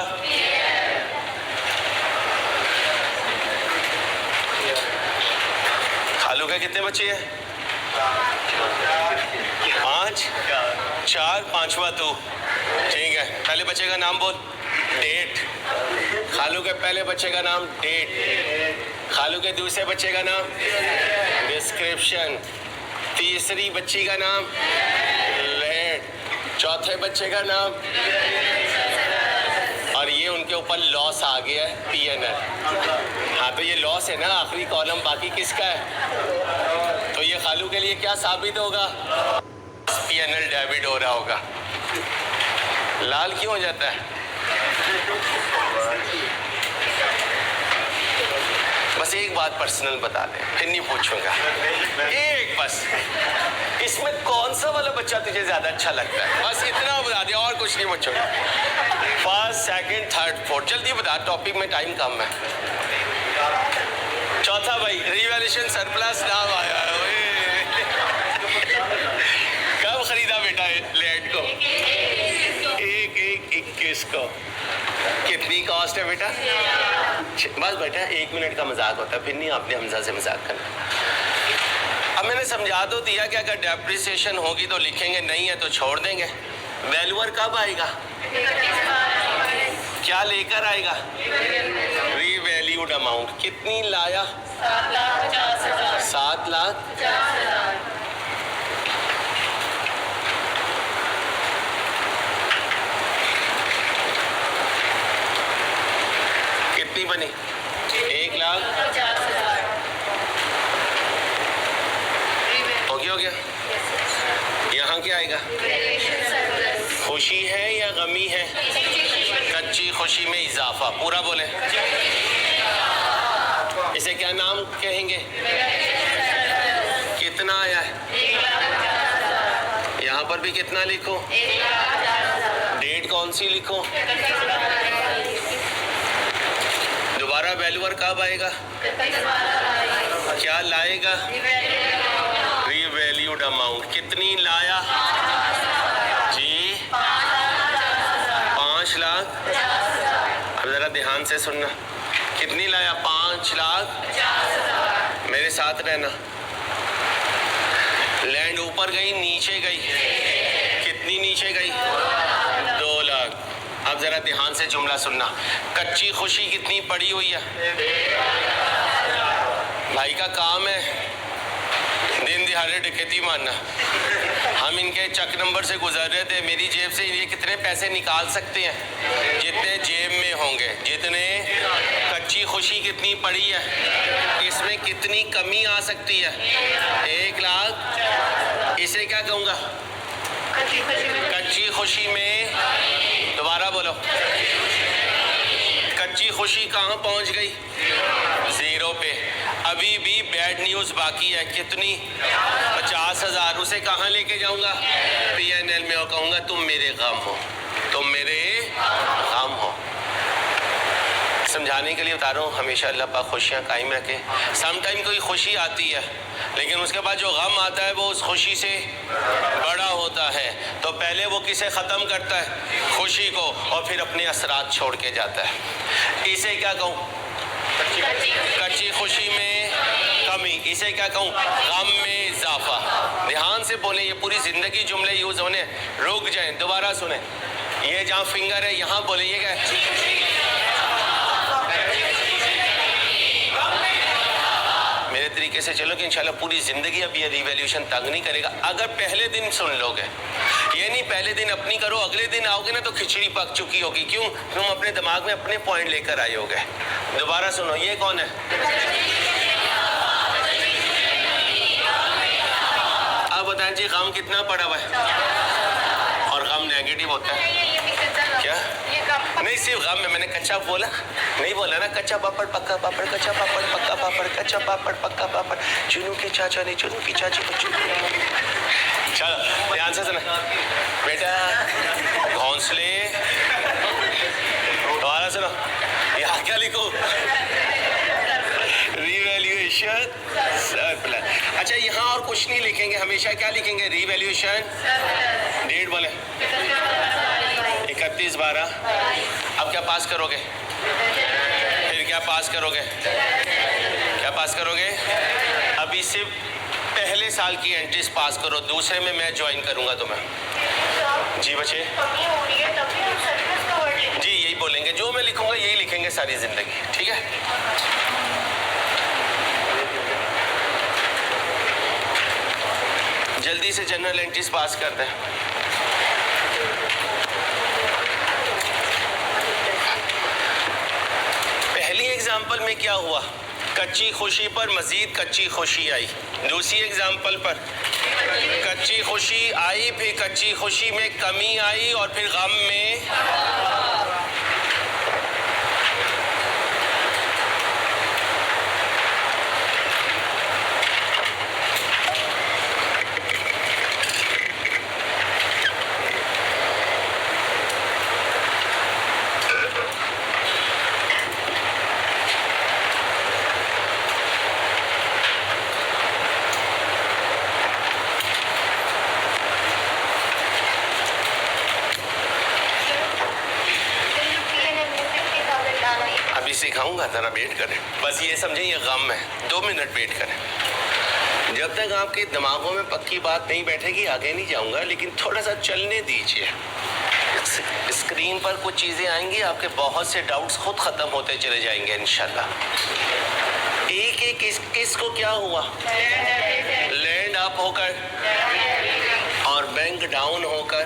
खालू के कितने बच्चे हैं? 5, 4, पांचवा तू। ठीक है, पहले बच्चे का नाम बोल। डेट। खालू के पहले बच्चे का नाम डेट। खालू के दूसरे बच्चे का नाम डिस्क्रिप्शन। तीसरी बच्ची का नाम लेट। चौथे बच्चे का नाम, और ये उनके ऊपर लॉस आ गया है, PNL। हाँ तो ये लॉस है ना, आखिरी कॉलम बाकी किसका है? तो ये खालू के लिए क्या साबित होगा? PNL डेबिट हो रहा होगा। लाल क्यों हो जाता है? बस एक बात पर्सनल बता दें, फिर नहीं पूछूंगा। एक बस, इसमें कौन सा वाला बच्चा तुझे ज्यादा अच्छा लगता है? बस इतना बता दे, और कुछ नहीं पूछूंगा। फर्स्ट, सेकंड, थर्ड, फोर्थ, जल्दी बता, टॉपिक में टाइम कम है। चौथा भाई, रिवैल्यूएशन सरप्लस नाम आया है। कब खरीदा बेटा लैंड को? 1/1/21 को। कितनी कॉस्ट है बेटा? बस बेटा 1 मिनट का मजाक होता है, फिर नहीं आपने हमजा से मजाक करना। अब मैंने समझा तो दिया कि अगर डेप्रिसिएशन होगी तो लिखेंगे, नहीं है तो छोड़ देंगे। वैल्यूअर कब आएगा? क्या लेकर आएगा? Revalued amount. कितनी लाया? 7 लाख। कितनी बनी? 1,50,000। हो गया। यहाँ क्या आएगा? खुशी है या गमी है? कच्ची खुशी में इजाफा। पूरा बोले। इसे क्या नाम कहेंगे? कितना आया है? यहाँ पर भी कितना लिखो? डेट कौन सी लिखो? दोबारा वैल्यूअर कब आएगा? क्या लाएगा? Revalued amount. कितनी लाया जी? 5 लाख। अब जरा ध्यान से सुनना, कितनी लाया? 5 लाख। मेरे साथ रहना। लैंड ऊपर गई नीचे गई? कितनी नीचे गई? 2 लाख। अब जरा ध्यान से जुमला सुनना, कच्ची खुशी कितनी पड़ी हुई है? भाई का काम है दिन दिहाड़े डकैती मारना। हम इनके चक नंबर से गुजर रहे थे, मेरी जेब से ये कितने पैसे निकाल सकते हैं? जितने जेब में होंगे। जितने। कच्ची खुशी कितनी पड़ी है? इसमें कितनी कमी आ सकती है? 1 लाख। इसे क्या कहूँगा? कच्ची खुशी में। दोबारा बोलो। कच्ची खुशी कहाँ पहुँच गई? 0 पे। अभी भी बैड न्यूज़ बाकी है। कितनी? 50,000। उसे कहाँ लेके जाऊँगा? PNL में। और कहूँगा तुम मेरे गम हो, तुम मेरे गम हो। समझाने के लिए बता रहा हूँ, हमेशा अल्लाह पाक खुशियाँ कायम रखे। समटाइम कोई खुशी आती है, लेकिन उसके बाद जो गम आता है वो उस खुशी से बड़ा होता है। तो पहले वो किसे ख़त्म करता है? खुशी को, और फिर अपने असरात छोड़ के जाता है। इसे क्या कहूँ? कच्ची खुशी में कमी। इसे क्या कहूँ? गम में इजाफा। ध्यान से बोले, ये पूरी जिंदगी जुमले यूज होने। रुक जाएं, दोबारा सुने। ये जहाँ फिंगर है यहाँ बोले, ये क्या? मेरे तरीके से चलो कि इंशाल्लाह पूरी जिंदगी अब ये रिवैल्यूएशन तंग नहीं करेगा, अगर पहले दिन सुन लोगे। ये नहीं पहले दिन अपनी करो, अगले दिन आओगे ना तो खिचड़ी पक चुकी होगी। क्यों? तुम अपने दिमाग में अपने पॉइंट लेकर आए होगे। दोबारा सुनो, ये कौन है? अब बताएं जी, गम कितना पड़ा हुआ है? और गम नेगेटिव होता है क्या? नहीं, सिर्फ गम में। मैंने कच्चा बोला नहीं, बोला ना? कच्चा पापड़ पक्का पापड़, कच्चा पापड़ पक्का पापड़, कच्चा पापड़ पक्का पापड़। चुनू के चाचा ने चुनू की चाची को चुनू। चलो ध्यान से सुना बेटा, हौसले। दोबारा सुनो, यहाँ क्या लिखो? Revaluation surplus. अच्छा, यहाँ और कुछ नहीं लिखेंगे, हमेशा क्या लिखेंगे? रिवैल्यूएशन। डेट बोले 31/12। अब क्या पास करोगे? फिर क्या पास करोगे? क्या पास करोगे? अभी सिर्फ पहले साल की एंट्रीज पास करो, दूसरे में मैं ज्वाइन करूंगा तुम्हें। जी बच्चे, जी यही बोलेंगे, जो मैं लिखूंगा यही लिखेंगे सारी जिंदगी, ठीक है? जल्दी से जनरल एंट्रीज पास कर दें। पहली एग्जाम्पल में क्या हुआ? कच्ची खुशी पर मजीद कच्ची खुशी आई। दूसरी एग्जाम्पल पर कच्ची खुशी आई, फिर कच्ची खुशी में कमी आई, और फिर गम में। सिखाऊंगा, जरा वेट करें। बस ये समझें ये गम है। 2 मिनट वेट करें। जब तक आपके दिमागों में पक्की बात नहीं बैठेगी आगे नहीं जाऊंगा, लेकिन थोड़ा सा चलने दीजिए। स्क्रीन पर कुछ चीजें आएंगी, आपके बहुत से डाउट्स खुद खत्म होते चले जाएंगे इंशाल्लाह। एक एक किस को क्या हुआ? लैंड अप होकर और बैंक डाउन होकर।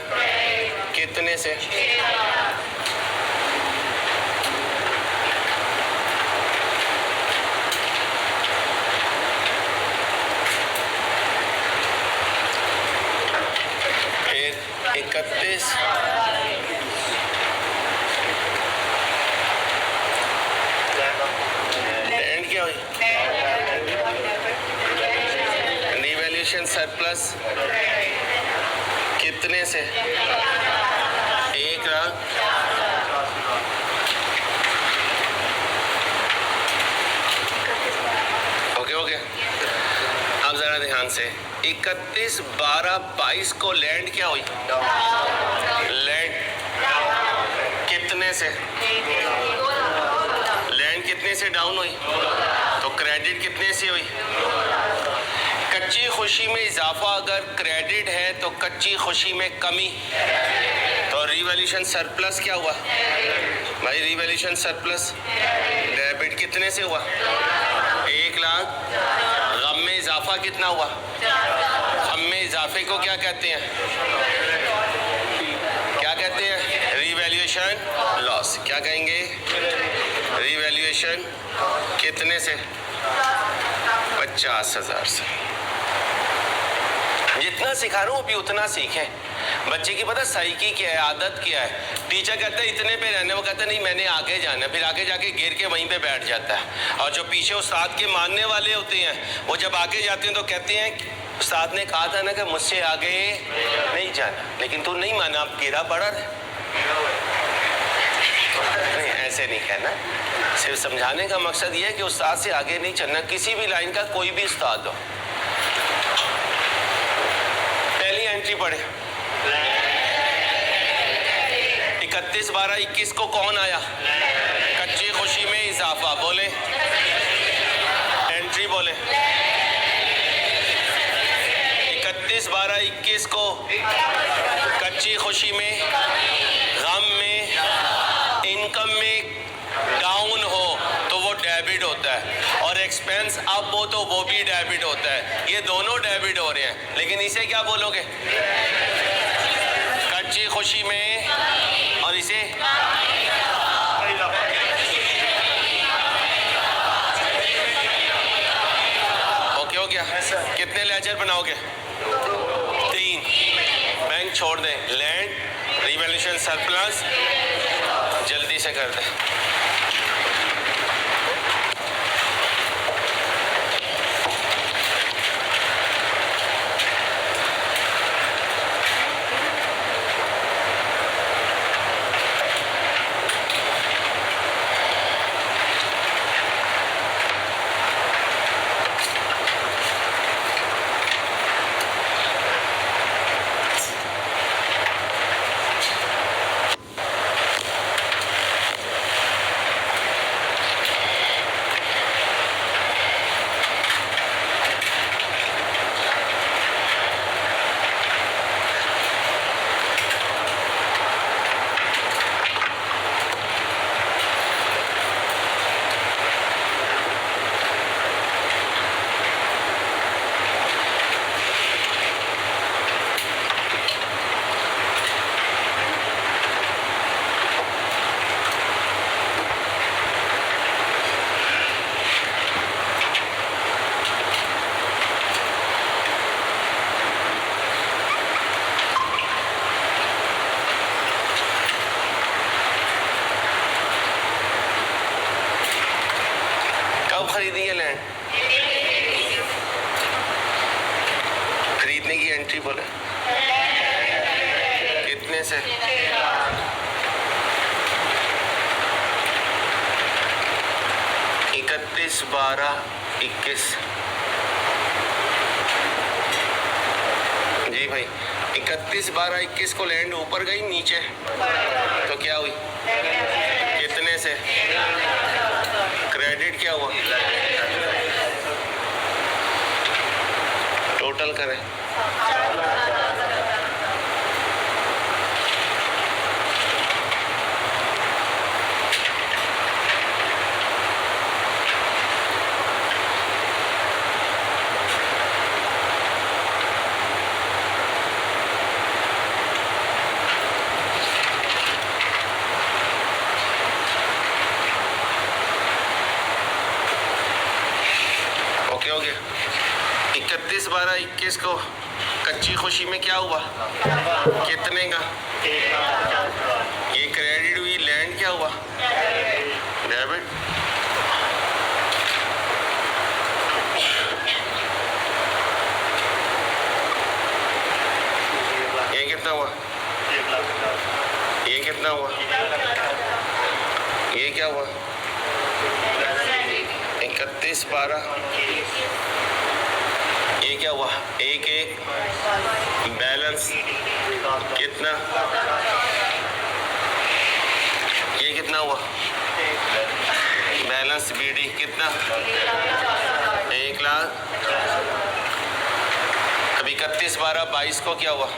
कितने से? सरप्लस कितने से? 1 लाख। ओके हो गया। अब जरा ध्यान से 31, 12, 22 को लैंड क्या हुई? लैंड कितने से? लैंड कितने से डाउन हुई? तो क्रेडिट कितने से हुई? कच्ची खुशी में इजाफा अगर क्रेडिट है तो कच्ची खुशी में कमी, तो रिवैल्यूएशन सरप्लस क्या हुआ भाई? रिवैल्यूएशन सरप्लस डेबिट कितने से हुआ? 1 लाख। गम में इजाफा कितना हुआ? गम में इजाफे को क्या कहते हैं? क्या कहते हैं? Revaluation loss. क्या कहेंगे? रिवैल्यूएशन कितने से? 50,000 से। जितना सिखा रहा हूँ अभी उतना सीखें। बच्चे की पता साइकी क्या है, आदत क्या है। टीचर कहता है इतने पे रहने, वो कहता है नहीं मैंने आगे जाना है, फिर आगे जाके गिर के वहीं पे बैठ जाता है। और जो पीछे उस्ताद के मानने वाले होते हैं वो जब आगे जाते हैं तो कहते हैं उस्ताद ने कहा था ना कि मुझसे आगे नहीं जाना, लेकिन तू नहीं माना, अब गिरा पड़ा है। नहीं, ऐसे नहीं कहना। सिर्फ समझाने का मकसद ये है कि उस्ताद से आगे नहीं चलना, किसी भी लाइन का कोई भी उस्ताद हो। पहली एंट्री पढ़े 31, 12, 21 को कौन आया? कच्ची खुशी में इजाफा। बोले एंट्री बोले 31, 12, 21 को कच्ची खुशी में, गम में, इनकम में डाउन हो तो वो डेबिट होता है, और एक्सपेंस अप हो तो वो भी डेबिट होता है। ये दोनों डेबिट हो रहे हैं, लेकिन इसे क्या बोलोगे? कच्ची खुशी में, और इसे ओके हो गया। कितने लेजर बनाओगे? 3। बैंक छोड़ दें, लैंड, रिवैल्यूएशन सरप्लस, जल्दी से कर दें। खरीदी है लैंड? खरीदने की एंट्री बोले कितने से? 31, 12, 21। जी भाई 31, 12, 21 को लैंड ऊपर गई नीचे तो क्या हुई? कितने से? क्रेडिट क्या हुआ? टोटल करें। हो गया 31, 12, 21 को कच्ची खुशी में क्या हुआ? कितने का? ये क्रेडिट हुई, लैंड क्या हुआ? डेबिट। 31/12 ये क्या हुआ, 1-1 बैलेंस कितना, ये कितना हुआ बैलेंस बीडी कितना 1 लाख। अब 31/12/22 को क्या हुआ,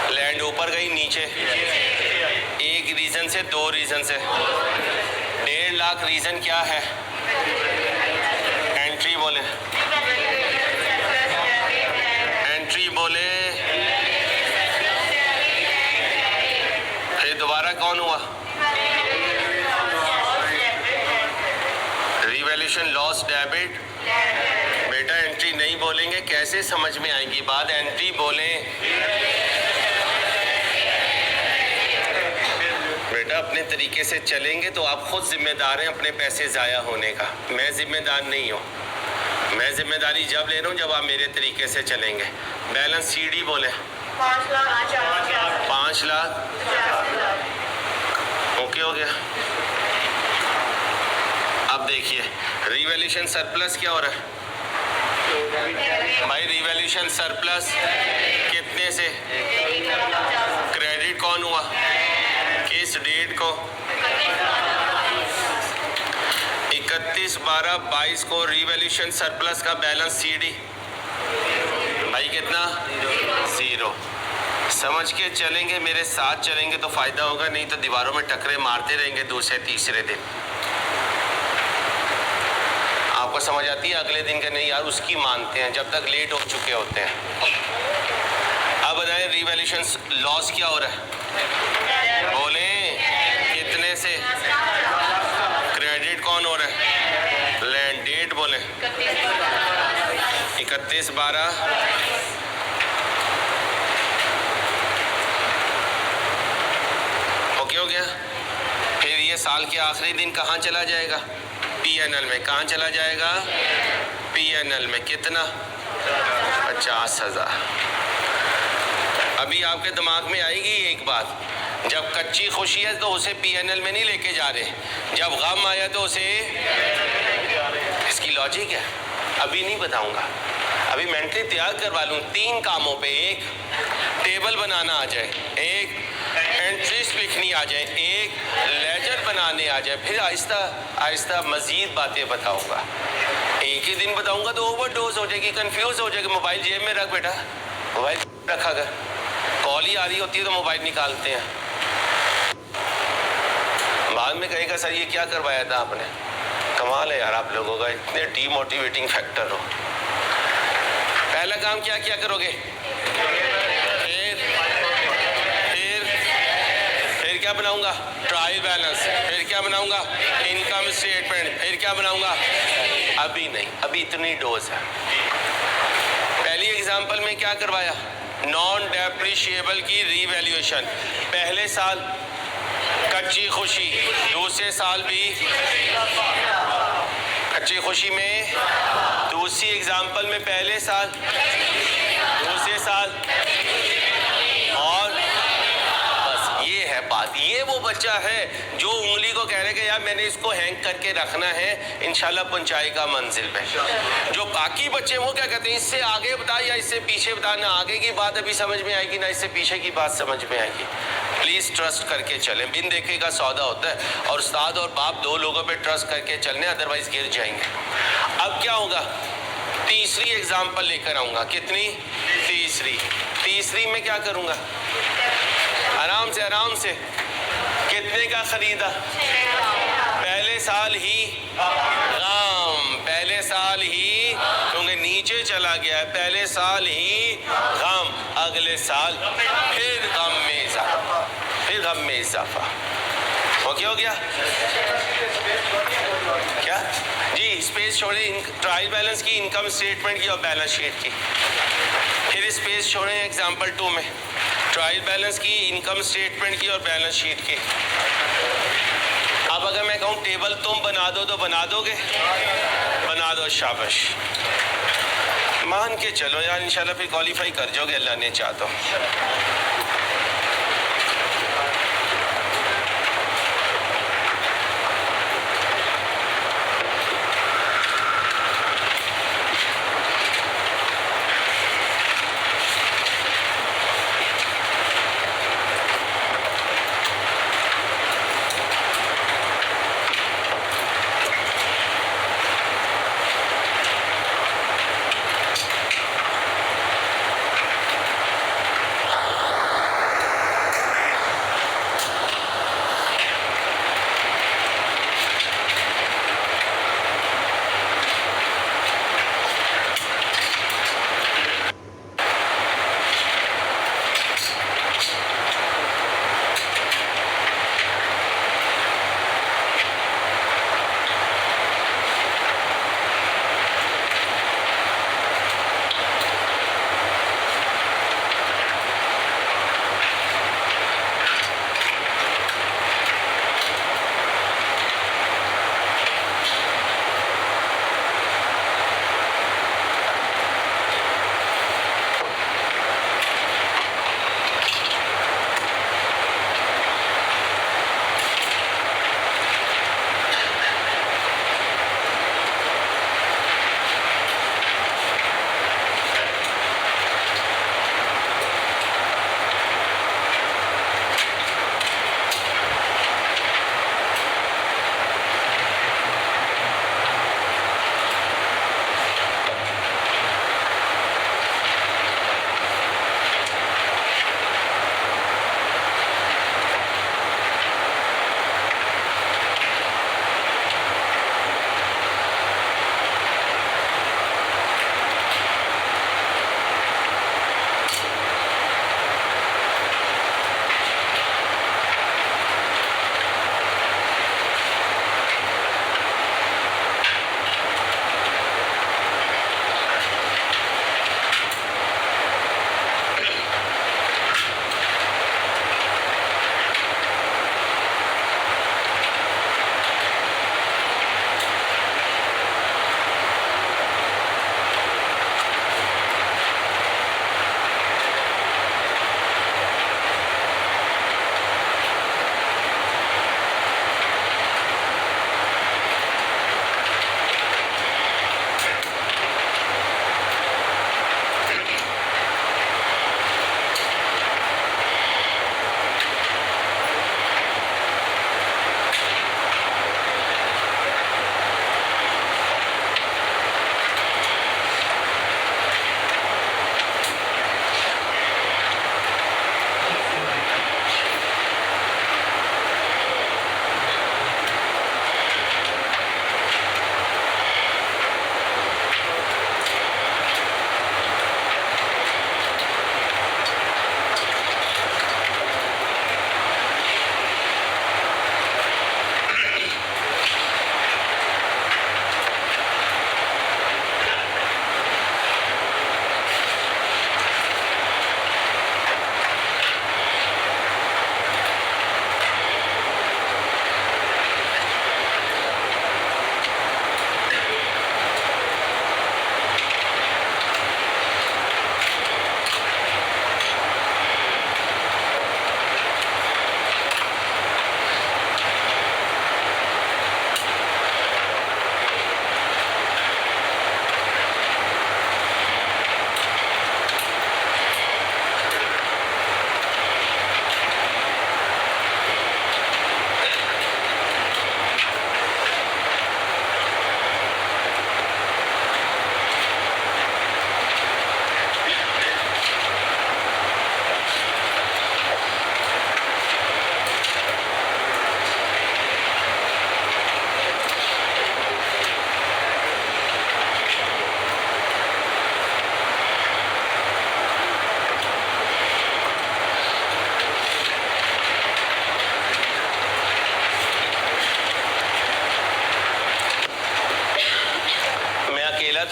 लैंड ऊपर गई नीचे, एक रीजन से 2 रीजन से 1.5 लाख रीजन क्या है, एंट्री बोले, एंट्री बोले। फिर दोबारा कौन हुआ, रिवैल्यूएशन लॉस डेबिट। बेटा एंट्री नहीं बोलेंगे कैसे समझ में आएगी बात, एंट्री बोले। बेटा अपने तरीके से चलेंगे तो आप खुद जिम्मेदार हैं अपने पैसे ज़ाया होने का, मैं जिम्मेदार नहीं हूँ। मैं जिम्मेदारी जब ले रहा हूँ जब आप मेरे तरीके से चलेंगे। बैलेंस सीडी बोले 5 लाख 5 लाख ओके हो गया। अब देखिए रिवैल्यूएशन सरप्लस क्या हो रहा है भाई, रिवैल्यूएशन सरप्लस कितने से, क्रेडिट कौन हुआ, किस डेट को, 31/12/22 को रिवैल्यूएशन सरप्लस का बैलेंस सीडी भाई कितना 0। समझ के चलेंगे, मेरे साथ चलेंगे तो फायदा होगा, नहीं तो दीवारों में टकरे मारते रहेंगे दूसरे तीसरे दिन। आपको समझ आती है, अगले दिन का नहीं यार उसकी मानते हैं जब तक लेट हो चुके होते हैं। अब बताएं रिवैल्यूएशन लॉस क्या हो रहा है, बोले कितने से, क्रेडिट कौन हो रहा है, लैंड डेट बोले 31/12 ओके हो गया। फिर ये साल के आखिरी दिन कहाँ चला जाएगा, PNL में। कहाँ चला जाएगा, PNL में। कितना 50,000। अभी आपके दिमाग में आएगी एक बात, जब कच्ची खुशी है तो उसे PNL में नहीं लेके जा रहे, जब गम आया तो उसे, इसकी लॉजिक है अभी नहीं बताऊंगा, अभी मेंटली तैयार करवा लूँ 3 कामों पे। एक टेबल बनाना आ जाए, एक एंट्रीज लिखनी आ जाए, एक लेजर बनाने आ जाए, फिर आहिस्ता आहिस्ता मजीद बातें बताऊंगा। एक ही दिन बताऊंगा तो ओवरडोज हो जाएगी, कंफ्यूज हो जाएगी। मोबाइल जेब में रख बेटा, मोबाइल रखा कर, कॉल ही आ रही होती है तो मोबाइल निकालते हैं, बाद में कहेगा सर ये क्या करवाया था आपने। कमाल है यार आप लोगों का, इतने डीमोटिवेटिंग फैक्टर हो। पहला काम क्या क्या करोगे, फिर क्या बनाऊंगा, ट्रायल बैलेंस, फिर क्या बनाऊंगा, इनकम स्टेटमेंट, फिर क्या बनाऊंगा। अभी नहीं, अभी इतनी डोज है। पहली एग्जांपल में क्या करवाया, नॉन डेप्रिशिएबल की रीवैल्यूएशन। पहले साल कच्ची खुशी, दूसरे साल भी कच्ची खुशी में, दूसरी एग्जांपल में पहले साल, दूसरे साल, और बस ये है बात। ये वो बच्चा है जो उंगली को कह रहे कि यार मैंने इसको हैंग करके रखना है, इंशाल्लाह पहुंचाएगा मंजिल पे। जो बाकी बच्चे वो क्या कहते हैं, इससे आगे बता या इससे पीछे बता, ना आगे की बात अभी समझ में आएगी ना इससे पीछे की बात समझ में आएगी। प्लीज ट्रस्ट करके चलें, बिन देखे का सौदा होता है, और उस्ताद और बाप 2 लोगों पे ट्रस्ट करके चलने, अदरवाइज गिर जाएंगे। अब क्या होगा, तीसरी एग्जाम्पल लेकर आऊंगा। कितनी, तीसरी में क्या करूंगा, आराम से कितने का खरीदा, पहले साल ही गम, पहले साल ही, क्योंकि नीचे चला गया है, पहले साल ही गम, अगले साल फिर गम में इजाफा, फिर गम में इजाफा। ओके हो गया क्या जी। स्पेस छोड़े ट्रायल बैलेंस की, इनकम स्टेटमेंट की और बैलेंस शीट की। फिर स्पेस छोड़े एग्जांपल 2 में ट्रायल बैलेंस की, इनकम स्टेटमेंट की और बैलेंस शीट की। अब अगर मैं कहूँ टेबल तुम बना दो तो बना दोगे, बना दो, शाबाश, मान के चलो यार, इंशाल्लाह फिर क्वालिफाई कर जाओगे अल्लाह ने चाह तो।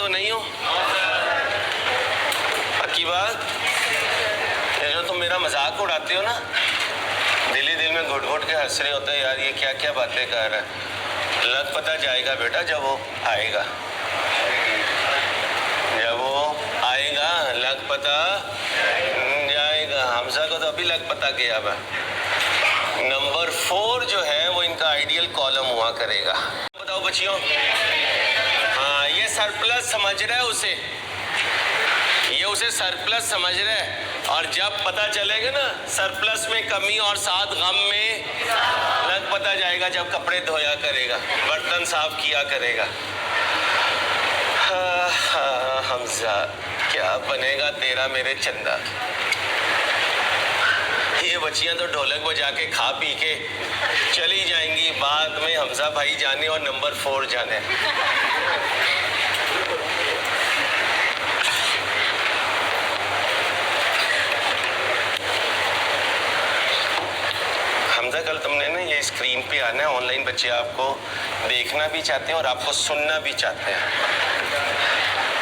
हो नहीं हो? पक्की बात? ये जो तुम मेरा मजाक उड़ाते हो ना, दिल में घुट घुट के हंस रहे होते हैं यार, ये क्या क्या बातें कर रहा है। लग पता जाएगा बेटा जब वो आएगा, जब वो आएगा लग पता जाएगा। हमजा को तो अभी लग पता गया है। नंबर 4 जो है वो इनका आइडियल कॉलम हुआ करेगा। बताओ बच्चियों, हाँ ये सरप्लस समझ रहा है उसे, ये उसे सरप्लस समझ रहा है। और जब पता चलेगा ना सरप्लस में कमी और साथ गम में, लग पता जाएगा जब कपड़े धोया करेगा, बर्तन साफ किया करेगा। हमजा क्या बनेगा तेरा मेरे चंदा। ये बच्चियां तो ढोलक बजा के खा पी के चली जाएंगी, बाद में हमजा भाई जाने और नंबर 4 जाने। हमजा कल तुमने ना ये स्क्रीन पे आना है, ऑनलाइन बच्चे आपको देखना भी चाहते हैं और आपको सुनना भी चाहते हैं।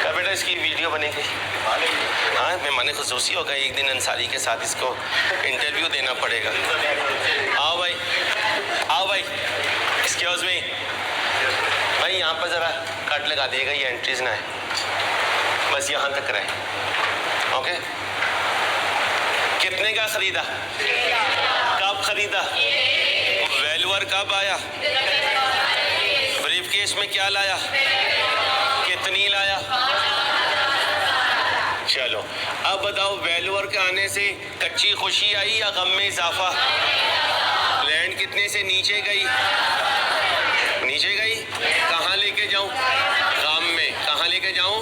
क्या बेटा इसकी वीडियो बनेगी? हाँ मेहमान खुसूसी होगा, एक दिन अंसारी के साथ इसको इंटरव्यू देना पड़ेगा। आओ भाई, आओ भाई, एक्सक्यूज मी भाई, यहाँ पर ज़रा कट लगा देगा, ये एंट्रीज ना है, बस यहाँ तक रहे। ओके, कितने का खरीदा? कब खरीदा? वैल्यूअर कब आया? ब्रीफ केस में क्या लाया? कितनी लाया? चलो अब बताओ, वैल्यूअर के आने से कच्ची खुशी आई या गम में इजाफा? लैंड कितने से नीचे गई? नीचे गई। कहाँ लेके जाऊं? गम में। कहाँ लेके जाऊं?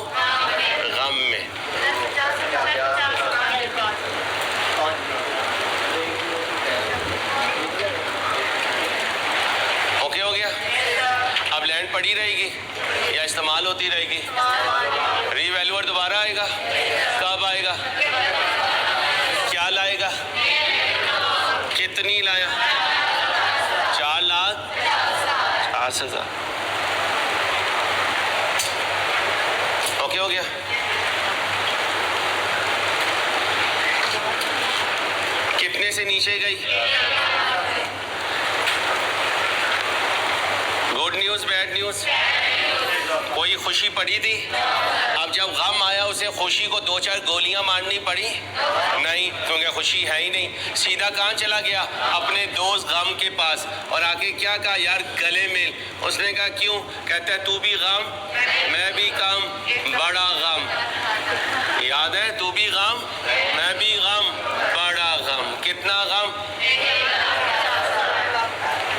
गम में। ओके हो गया। अब लैंड पड़ी रहेगी या इस्तेमाल होती रहेगी? रीवैल्यूअर दोबारा आएगा। कब आएगा? क्या लाएगा? कितनी लाया? 4,50,000। ओके हो गया। कितने से नीचे गई? Good news bad news? कोई खुशी पड़ी थी? अब जब गम आया उसे खुशी को 2-4 गोलियां मारनी पड़ी? नहीं, क्योंकि खुशी है ही नहीं। सीधा कहाँ चला गया? अपने दोस्त गम के पास, और आके क्या कहा? यार गले मिल। उसने कहा क्यों? कहता है तू भी गम मैं भी गम, बड़ा गम। याद है? तू भी गम मैं भी गम, बड़ा गम। कितना गम?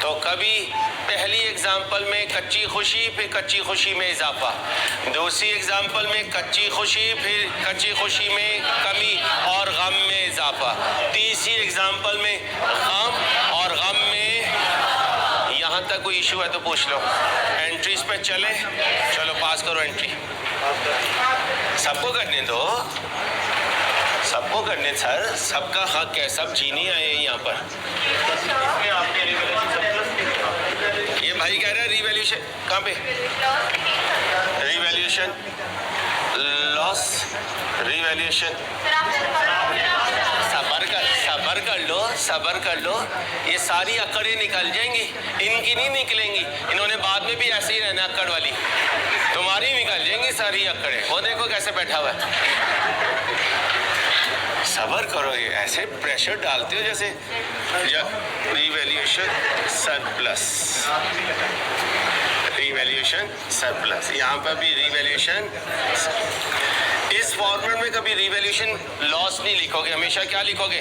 तो कभी पहली एग्जाम्पल में कच्ची खुशी, फिर कच्ची खुशी में इजाफा। दूसरी एग्जाम्पल में कच्ची खुशी, फिर कच्ची खुशी में कमी और गम में इजाफा। तीसरी एग्जाम्पल में गम और गम में। यहाँ तक कोई इशू है तो पूछ लो। एंट्रीज पे चले, चलो पास करो एंट्री। सबको करने दो, सबको करने सर, सबका हक है, सब जीने आए हैं यहाँ पर। ये भाई कह रहा है रिवैल्यूएशन कहाँ पे? Revaluation loss, revaluation. सबर कर लो, सबर कर लो। ये सारी अकड़ें निकल जाएंगी, इनकी नहीं निकलेंगी। इन्होंने बाद में भी ऐसे ही रहना अकड़ वाली, तुम्हारी निकल जाएंगी सारी अकड़ें। वो देखो कैसे बैठा हुआ है। सबर करो, ये ऐसे प्रेशर डालते हो जैसे रिवैल्यूएशन सरप्लस, रिवैल्यूएशन सरप्लस। यहाँ पर भी रिवैल्यूएशन। इस फॉर्मेट में कभी रिवैल्यूएशन लॉस नहीं लिखोगे, हमेशा क्या लिखोगे?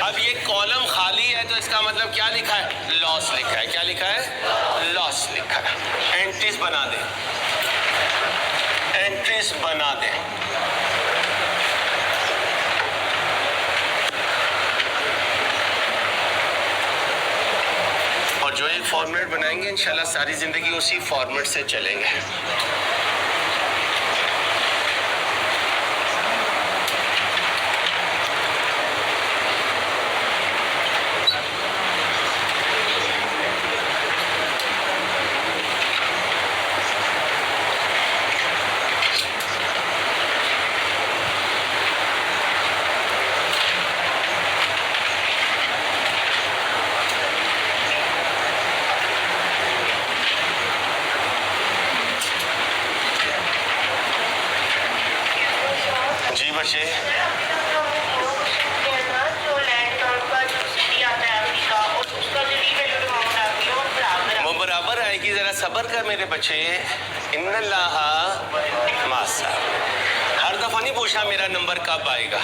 अब ये कॉलम खाली है तो इसका मतलब क्या लिखा है? लॉस लिखा है। क्या लिखा है? लॉस लिखा है। एंट्रीज बना दें, एंट्रीज बना दें। और जो एक फॉर्मेट बनाएंगे इंशाल्लाह सारी जिंदगी उसी फॉर्मेट से चलेंगे। बचे। जो लैंड का जो सीडी आता है अमेरिका और उसका जो रीवैल्यूड अमाउंट आती है वो बराबर आएगी, जरा सब्र कर मेरे बच्चे। इन्नल्लाह मासा। हर दफा नहीं पूछा मेरा नंबर कब आएगा।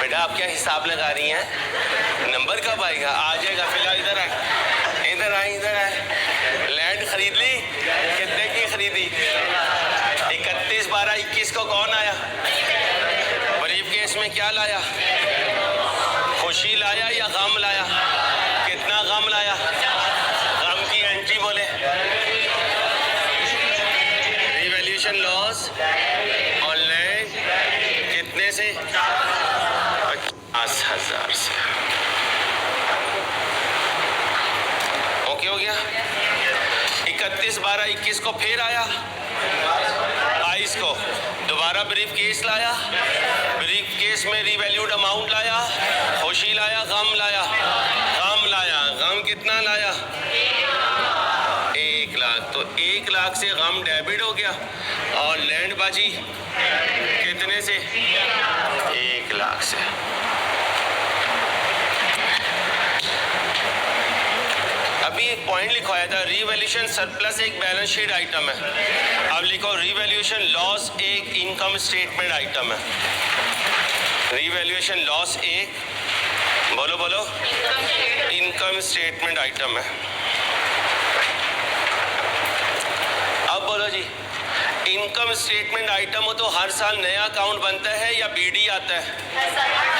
बेटा आप क्या हिसाब लगा रही हैं? नंबर कब आएगा? आ जाएगा। फिलहाल इधर आए, इधर आए, इधर आए। लैंड खरीद ली? कितने की खरीदी? 31 12 21 को कौन आया? ब्रीफ केस में क्या लाया? खुशी लाया या गम लाया? कितना गम लाया? गम की एंट्री बोले। रिवैल्यूएशन लॉस ऑन लैंड कितने से? 50,000 से। ओके हो गया। 31 12 21 को फिर आया, 22 को दोबारा ब्रीफ केस लाया। ब्रीफ केस में रिवैल्यूड अमाउंट लाया, खुशी लाया, गम लाया। गम लाया, गम कितना लाया? 1 लाख। तो 1 लाख से गम डेबिट हो गया और लैंड बाजी कितने से? 1 लाख से। अभी एक पॉइंट लिखवाया था, रिवैल्यूएशन सरप्लस एक बैलेंस शीट आइटम है। अब लिखो रिवैल्यूएशन लॉस एक इनकम स्टेटमेंट आइटम है। रिवैल्यूएशन लॉस एक, बोलो बोलो, इनकम स्टेटमेंट आइटम है। अब बोलो जी, इनकम स्टेटमेंट आइटम हो तो हर साल नया अकाउंट बनता है या बीडी आता है?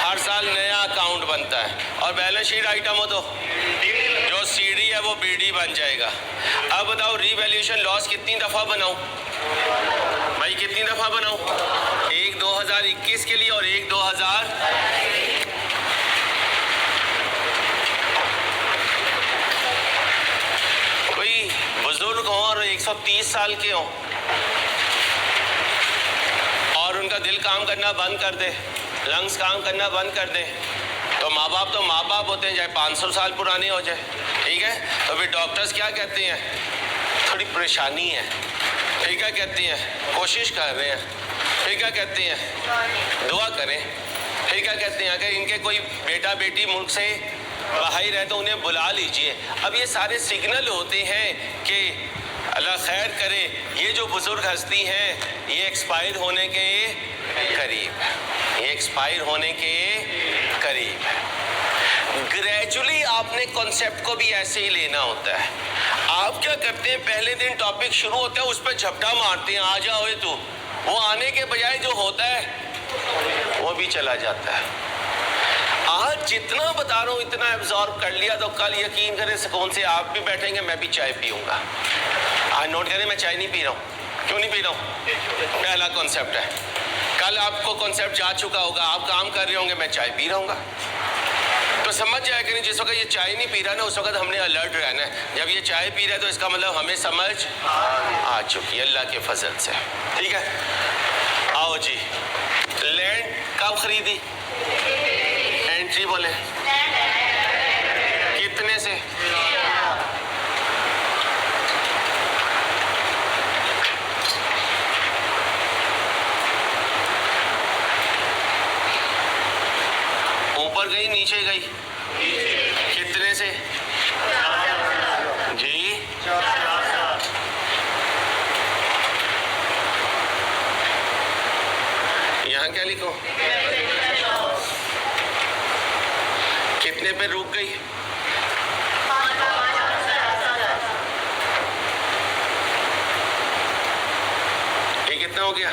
हर साल नया अकाउंट बनता है। और बैलेंस शीट आइटम हो तो जो सीडी है वो बीडी बन जाएगा। अब बताओ रिवैल्यूएशन लॉस कितनी दफा बनाऊं भाई? कितनी दफा बनाऊं? एक 2021 के लिए और एक 2000। कोई बुजुर्ग हो और 130 साल के हो और उनका दिल काम करना बंद कर दे, लंग्स काम करना बंद कर दे, तो माँ बाप होते हैं, चाहे 500 साल पुराने हो जाए, ठीक है? तो फिर डॉक्टर्स क्या कहते हैं? थोड़ी परेशानी है, ठीक है? कहते हैं कोशिश कर रहे हैं, ठीक है? कहते हैं दुआ करें, ठीक है? कहते हैं अगर इनके कोई बेटा बेटी मुल्क से बाहर है तो उन्हें बुला लीजिए। अब ये सारे सिग्नल होते हैं कि अल्लाह खैर करे, ये जो बुजुर्ग हस्ती हैं ये एक्सपायर होने के करीब है, ये एक्सपायर होने के करीब है। ग्रेजुअली आपने कॉन्सेप्ट को भी ऐसे ही लेना होता है। आप क्या करते हैं, पहले दिन टॉपिक शुरू होता है उस पर झपटा मारते हैं, आ जाओ तू, वो आने के बजाय जो होता है वो भी चला जाता है। आज जितना बता रहा हूँ इतना एब्जॉर्ब कर लिया तो कल यकीन करें सुकून से आप भी बैठेंगे, मैं भी चाय पीऊंगा। आज नोट करें, मैं चाय नहीं पी रहा हूँ। क्यों नहीं पी रहा हूँ? पहला कॉन्सेप्ट है। कल आपको कॉन्सेप्ट जा चुका होगा, आप काम कर रहे होंगे, मैं चाय पी रहा हूँ। तो समझ जाए करें, जिस वक्त ये चाय नहीं पी रहा ना उस वक्त हमने अलर्ट रहना है। जब ये चाय पी रहा है तो इसका मतलब हमें समझ आ चुकी है अल्लाह के फजल से, ठीक है? आओ जी, लैंड कब खरीदी? एंट्री बोले कितने से? ऊपर गई नीचे गई? कितने से जी? यहाँ क्या लिखो? कितने पे रुक गई? ये कितना हो गया?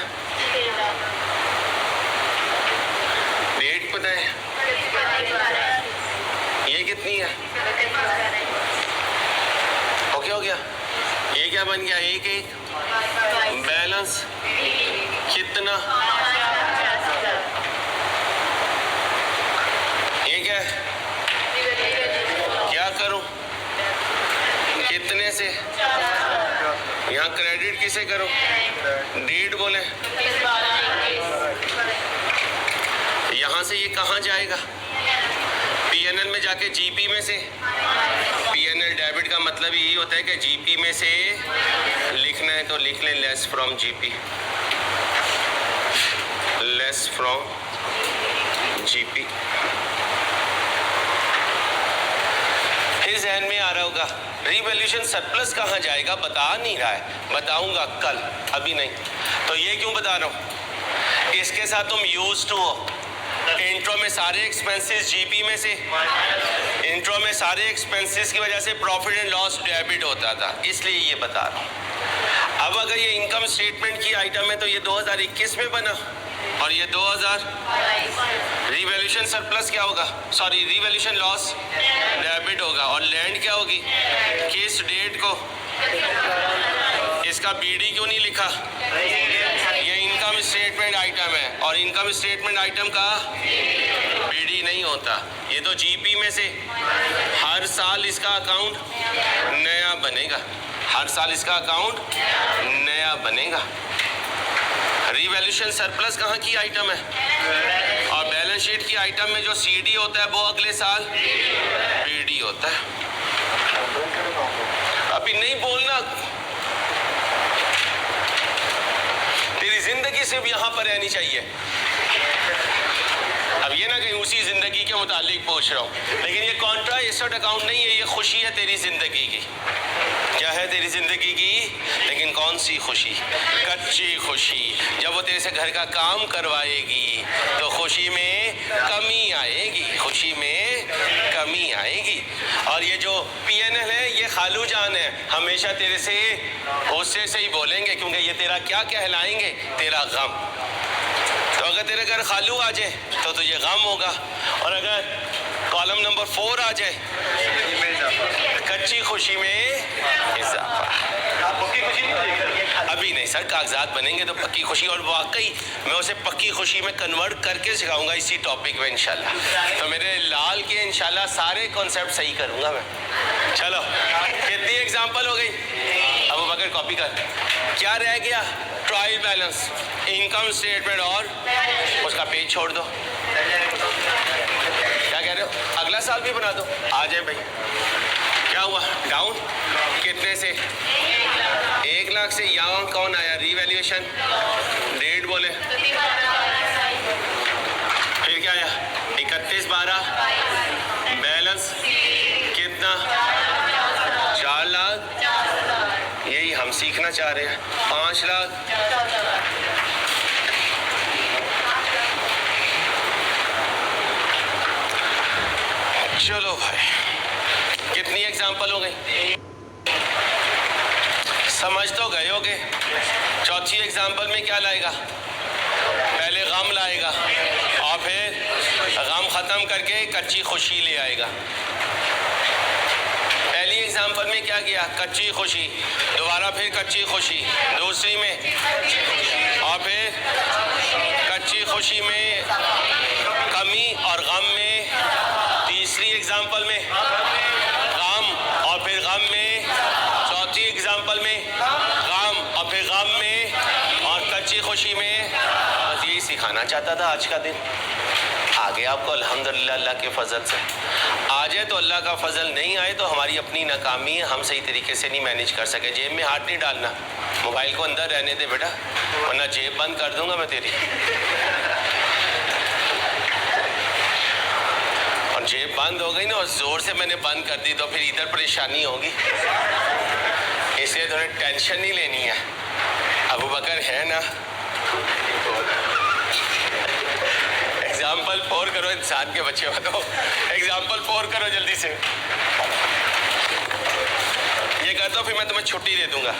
डेट पता है? ये कितनी है? ओके हो गया। ये क्या बन गया? एक एक बैलेंस कितना? ये क्या है? क्या करूं? कितने से? यहाँ क्रेडिट किसे करो? डेट बोले। यहाँ से ये कहाँ जाएगा? पीएनएल में जाके जीपी में से, पीएनएल डेबिट का मतलब यही होता है कि जीपी में से लिखना है तो लिख लें less from GP, less from GP. फिर जहन में आ रहा होगा रिवैल्यूएशन सरप्लस कहाँ जाएगा, बता नहीं रहा है, बताऊंगा कल, अभी नहीं। तो ये क्यों बता रहा हूँ, इसके साथ तुम यूज टू हो। इंट्रो में सारे एक्सपेंसेस जीपी में से, इंट्रो में सारे एक्सपेंसेस की वजह से प्रॉफिट एंड लॉस डेबिट होता था, इसलिए ये बता रहा हूँ। अब अगर ये इनकम स्टेटमेंट की आइटम है तो ये 2021 में बना और ये 2000, रिवैल्यूएशन सरप्लस क्या होगा, सॉरी रिवैल्यूएशन लॉस डेबिट होगा। और लैंड क्या होगी, किस डेट को, इसका बीडी क्यों नहीं लिखा, ये इनकम स्टेटमेंट आइटम है और इनकम स्टेटमेंट आइटम का बीडी नहीं होता। ये तो जीपी में से हर साल इसका अकाउंट नया बनेगा, हर साल इसका अकाउंट नया बनेगा। रिवैल्यूएशन सरप्लस कहाँ की आइटम है और बैलेंस शीट की आइटम में जो सीडी होता है वो अगले साल बीडी होता है। अभी नहीं बोलना, तेरी जिंदगी सिर्फ यहाँ पर रहनी चाहिए। अब ये ना कहीं उसी जिंदगी के मुतालिक पूछ रहा हूँ, लेकिन ये कॉन्ट्रा एसेट अकाउंट नहीं है, ये खुशी है तेरी जिंदगी की। क्या है तेरी जिंदगी की, लेकिन कौन सी खुशी, कच्ची खुशी। जब वो तेरे से घर का काम करवाएगी तो खुशी में कमी आएगी, खुशी में कमी आएगी। और ये जो पीएनएल है ये खालू जान है, हमेशा तेरे से गुस्से से ही बोलेंगे क्योंकि ये तेरा क्या कहलाएंगे, तेरा गम। तो अगर तेरे घर खालू आ जाए तो तुझे गम होगा, और अगर कॉलम नंबर 4 आ जाए कच्ची खुशी में इजाफा। अभी नहीं सर, कागजात बनेंगे तो पक्की खुशी, और वाकई मैं उसे पक्की खुशी में कन्वर्ट करके सिखाऊंगा इसी टॉपिक में इंशाल्लाह। तो मेरे लाल के इंशाल्लाह सारे कॉन्सेप्ट सही करूंगा मैं। चलो कितनी एग्जांपल हो गई, अबू बकर कॉपी कर। क्या रह गया, ट्रायल बैलेंस, इनकम स्टेटमेंट और उसका पेज छोड़ दो। क्या कह रहे हो, अगला साल भी बना दो, आ जाए भाई। क्या हुआ, डाउन कितने से, 1 लाख से। यहाँ कौन आया, रिवैल्यूएशन डेट बोले, फिर क्या आया 31/12, बैलेंस कितना 4 लाख, यही हम सीखना चाह रहे हैं, 5 लाख। चलो भाई कितनी एग्जाम्पल हो गई, समझ तो गए होगे। चौथी एग्जाम्पल में क्या लाएगा, पहले गम लाएगा और फिर गम ख़त्म करके कच्ची खुशी ले आएगा। पहली एग्जाम्पल में क्या किया, कच्ची खुशी, दोबारा फिर कच्ची खुशी, दूसरी में, और फिर कच्ची खुशी में कमी और गम में, तीसरी एग्जाम्पल में गम और फिर गम में, चौथी एग्जाम्पल में गम और फिर गम में, और कच्ची खुशी में। बस यही सिखाना चाहता था आज का दिन। आगे आपको अल्हम्दुलिल्लाह अल्लाह के फजल से आ जाए तो अल्लाह का फजल, नहीं आए तो हमारी अपनी नाकामी है, हम सही तरीके से नहीं मैनेज कर सके। जेब में हाथ नहीं डालना, मोबाइल को अंदर रहने दे बेटा, वरना जेब बंद कर दूंगा मैं तेरी। और जेब बंद हो गई ना और जोर से मैंने बंद कर दी तो फिर इधर परेशानी होगी, इसलिए थोड़ी टेंशन नहीं लेनी है। अबू बकर है ना, एग्जाम्पल 4 करो, इंसान के बच्चे हो तो एग्जाम्पल 4 करो जल्दी से। ये कर दो फिर मैं तुम्हें छुट्टी दे दूंगा।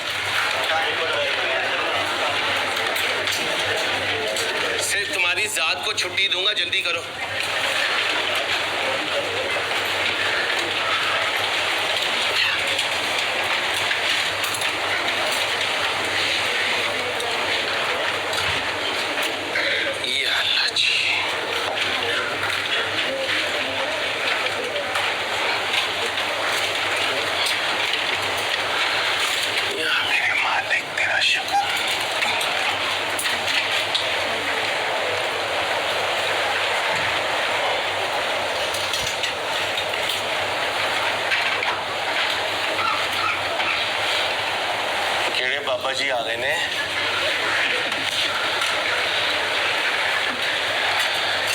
सिर्फ तुम्हारी जात को छुट्टी दूंगा, जल्दी करो। जी आ गए ने।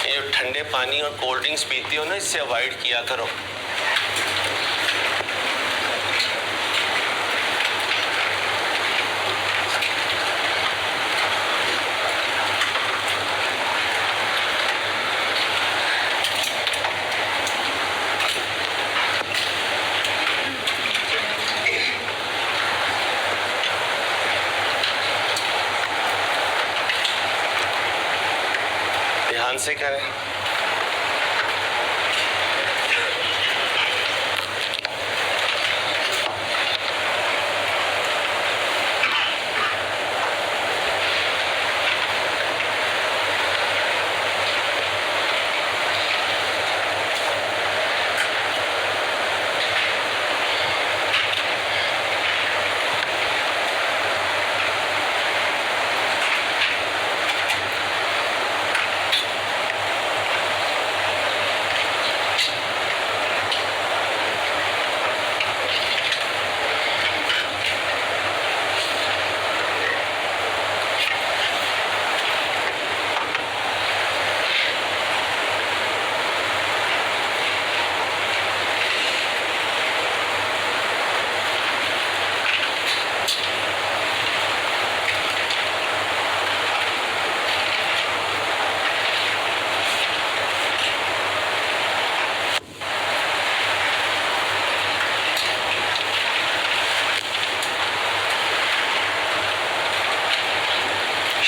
ये ठंडे पानी और कोल्ड ड्रिंक्स पीती हो ना, इससे अवॉइड किया करो। ध्यान से करें।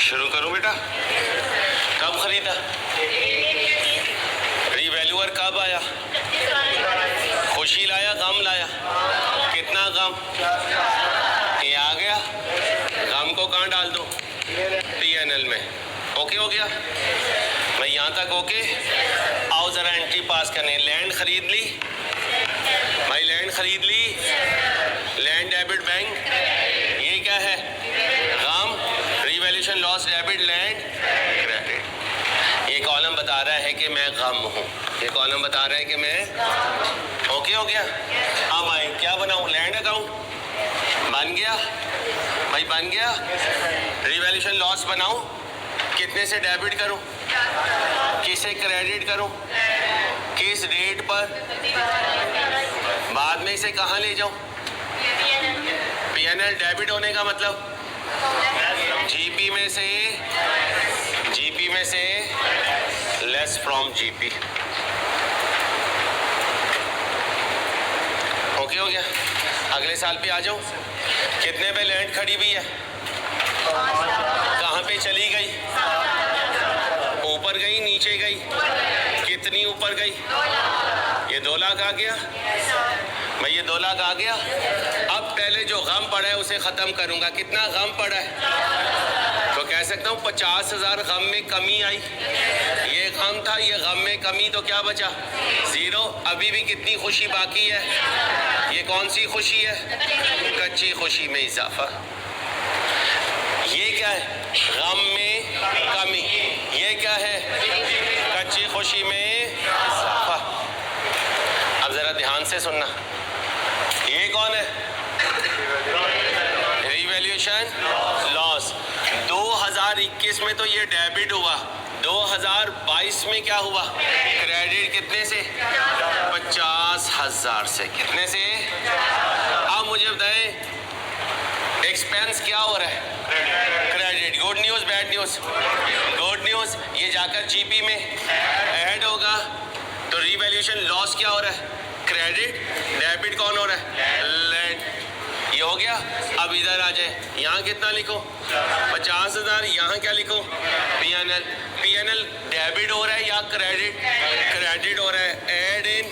शुरू करूं बेटा? कब खरीदा? रिवैल्यूअर कब आया? खुशी लाया, गम लाया? कितना गम? ये आ गया, गम को कहाँ डाल दो? PNL में। ओके हो गया भाई, यहाँ तक ओके। आओ जरा एंट्री पास करने। लैंड खरीद ली भाई, लैंड खरीद ली। लैंड डेबिट बैंक, ये क्या है? गम। Revaluation loss debit and credit. ये कॉलम बता रहा है कि मैं गम हूँ, ये कॉलम बता रहा है कि मैं। ओके हो गया। अब आए क्या बनाऊँ? लैंड अकाउंट बन गया भाई, बन गया। रिवैल्यूएशन लॉस बनाऊं, कितने से डेबिट करूं, किसे क्रेडिट करूं, किस डेट पर, बाद में इसे कहां ले जाऊं? PNL डेबिट होने का मतलब GP में से लेस फ्रॉम GP। ओके हो गया। अगले साल पे आ जाऊं। कितने पे लैंड खड़ी हुई है? कहाँ पे चली गई? ऊपर गई, नीचे गई? कितनी ऊपर गई? ये 2 लाख आ गया भाई, ये 2 लाख आ गया। अब पहले जो गम पड़ा है उसे खत्म करूंगा। कितना गम पड़ा है? तो कह सकता हूँ 50,000 गम में कमी आई। ये गम था, ये गम में कमी, तो क्या बचा? 0। अभी भी कितनी खुशी बाकी है? ये कौन सी खुशी है? कच्ची खुशी में इजाफा। ये क्या है? गम में कमी। ये क्या है? कच्ची खुशी में इजाफा। अब जरा ध्यान से सुनना। ये कौन है? Revaluation loss. 2021 में तो ये डेबिट हुआ, 2022 में क्या हुआ? क्रेडिट। कितने से? 50,000 से। कितने से? अब मुझे बताएं एक्सपेंस क्या हो रहा है? Credit. Good news, bad news? Good news, ये जाकर GP में ऐड होगा। तो रिवैल्यूएशन लॉस क्या हो रहा है? क्रेडिट। डेबिट कौन हो रहा है? लैंड। ये हो गया। अब इधर आ जाए, यहाँ कितना लिखो? 50,000। यहाँ क्या लिखो? PNL। PNL डेबिट हो रहा है या क्रेडिट? क्रेडिट हो रहा है। Add in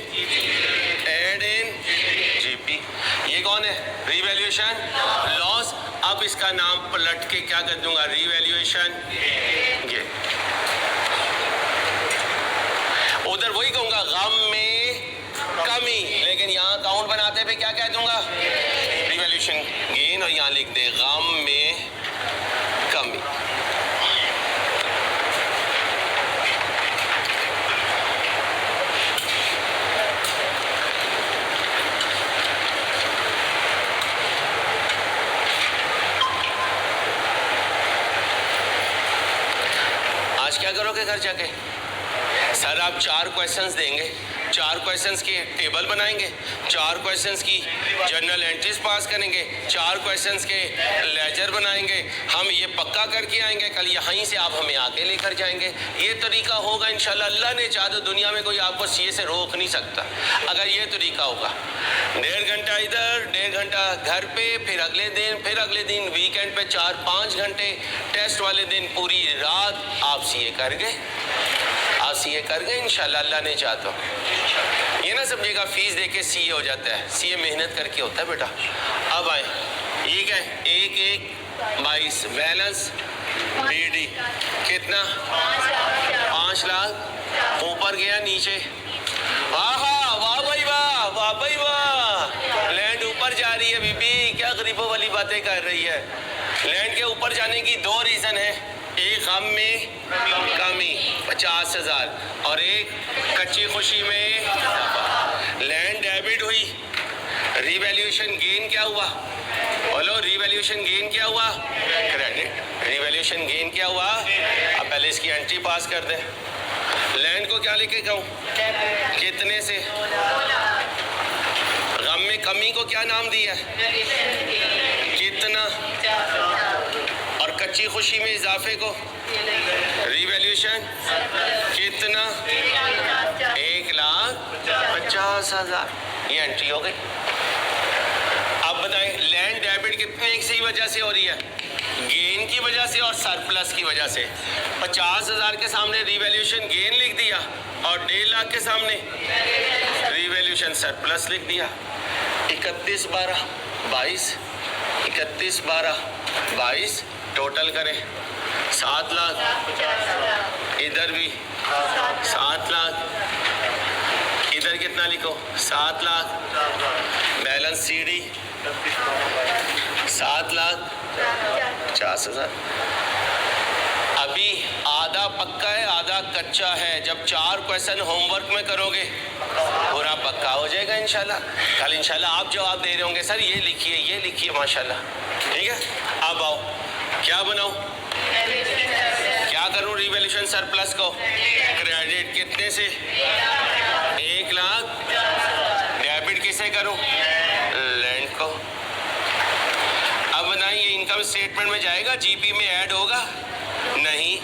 GP। ये कौन है? Revaluation loss. अब इसका नाम पलट के क्या कर दूंगा? रिवैल्यूएशन ये। उधर वही कहूंगा गम में कमी, लेकिन यहाँ अकाउंट बनाते पे क्या कह दूंगा? Revaluation gain. और यहाँ लिख दे गम में कमी। घर जाके? सर आप 4 क्वेश्चंस देंगे, 4 क्वेश्चंस के टेबल बनाएंगे, 4 क्वेश्चंस की जर्नल एंट्रीज पास करेंगे, 4 क्वेश्चंस के लेजर बनाएंगे, हम ये पक्का करके आएंगे, कल यहीं से आप हमें आके लेकर जाएंगे। ये तरीका होगा इंशाल्लाह। अल्लाह ने चाहा तो दुनिया में कोई आपको सीए से रोक नहीं सकता अगर ये तरीका होगा। 1.5 घंटा इधर, 1.5 घंटा घर पे, फिर अगले दिन वीकेंड पे 4-5 घंटे, टेस्ट वाले दिन पूरी रात आप सीए कर गए, इंशाल्लाह अल्लाह ने चाहा तो। ये ना समझेगा फीस दे के सीए हो जाता है, सीए मेहनत करके होता है बेटा। अब आए, ये क्या है? 1-1-22 बैलेंस बीडी कितना? 5 लाख। ऊपर गया नीचे, वाह भाई वाह, वाह भाई वाह, लैंड ऊपर जा रही है बीबी, क्या गरीबों वाली बातें कर रही है। लैंड के ऊपर जाने की 2 रीज़न है, एक गम में कमी 50,000 और एक कच्ची खुशी में लैंड डेबिट हुई, रिवैल्यूएशन गेन क्या हुआ? बोलो, रिवैल्यूएशन गेन क्या हुआ? क्रेडिट। रिवैल्यूएशन गेन क्या हुआ? अब पहले इसकी एंट्री पास कर दे। लैंड को क्या लेके कहूँ? कितने से? गम में कमी को क्या नाम दिया? कितना? और कच्ची खुशी में इजाफे को रिवैल्यूएशन कितना? 1,50,000। ये एंट्री हो गई। अब बताएं, लैंड डेबिट कितने की वजह से हो रही है? गेन की वजह से और सरप्लस की वजह से। 50,000 के सामने रिवैल्यूएशन गेन लिख दिया और 1.5 लाख के सामने रिवैल्यूएशन सरप्लस लिख दिया। 31/12/22, 31/12/22 टोटल करें 7 लाख। इधर भी 7 लाख, इधर कितना लिखो? 7 लाख। Balance CD 7,50,000। अभी आधा पक्का है, आधा कच्चा है। जब 4 क्वेश्चन होमवर्क में करोगे पूरा पक्का हो जाएगा इंशाल्लाह। कल इंशाल्लाह आप जवाब दे रहे होंगे, सर ये लिखिए माशाल्लाह। ठीक है, अब आओ, क्या बनाऊं? क्या करूं? रिवैल्यूएशन सरप्लस को क्रेडिट कितने से? 1 लाख। डेबिट किसे करूं? लैंड को। अब बताइए, इनकम स्टेटमेंट में जाएगा? जीपी में ऐड होगा? नहीं।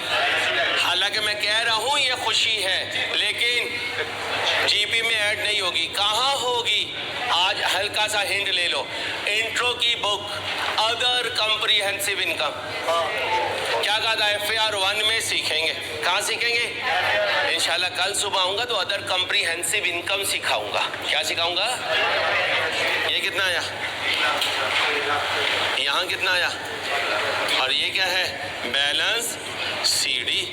हालांकि मैं कह रहा हूं ये खुशी है, लेकिन जीपी में ऐड नहीं होगी। कहां होगी? आज हल्का सा हिंट ले लो, इंट्रो की बुक अदर कॉम्प्रिहेंसिव इनकम, क्या कहा था? FAR 1 में सीखेंगे। कहाँ सीखेंगे? इंशाल्लाह कल सुबह आऊंगा तो अदर कॉम्प्रिहेंसिव इनकम सिखाऊंगा। क्या सिखाऊंगा? ये कितना आया? यहाँ कितना आया? और ये क्या है? Balance CD.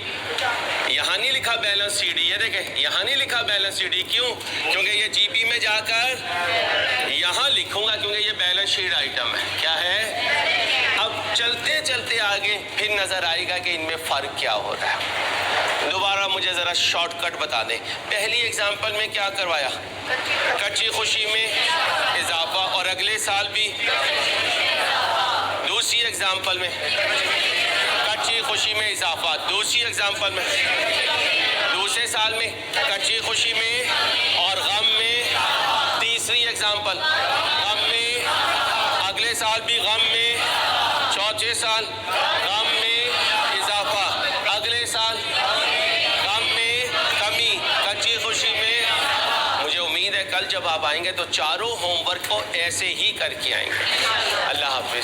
यहाँ नहीं लिखा बैलेंस सीडी, ये देखें, यहाँ नहीं लिखा बैलेंस सीडी। क्यों? क्योंकि ये जीपी में जाकर यहाँ लिखूंगा, क्योंकि ये बैलेंस शीट आइटम है। क्या है? अब चलते चलते आगे फिर नजर आएगा कि इनमें फर्क क्या हो रहा है। दोबारा मुझे जरा शॉर्टकट बता दें। पहली एग्जांपल में क्या करवाया? कच्ची खुशी में इजाफा, और अगले साल भी। दूसरी एग्जांपल में कच्ची खुशी में इजाफा, दूसरी एग्जांपल में दूसरे साल में कच्ची खुशी में और गम में, तीसरी एग्जांपल गम में, अगले साल भी गम में, चौथे साल गम में इजाफा, अगले साल गम में कमी, कच्ची खुशी में। मुझे उम्मीद है कल जब आप आएंगे तो चारों होमवर्क को ऐसे ही करके आएंगे। अल्लाह हाफिज।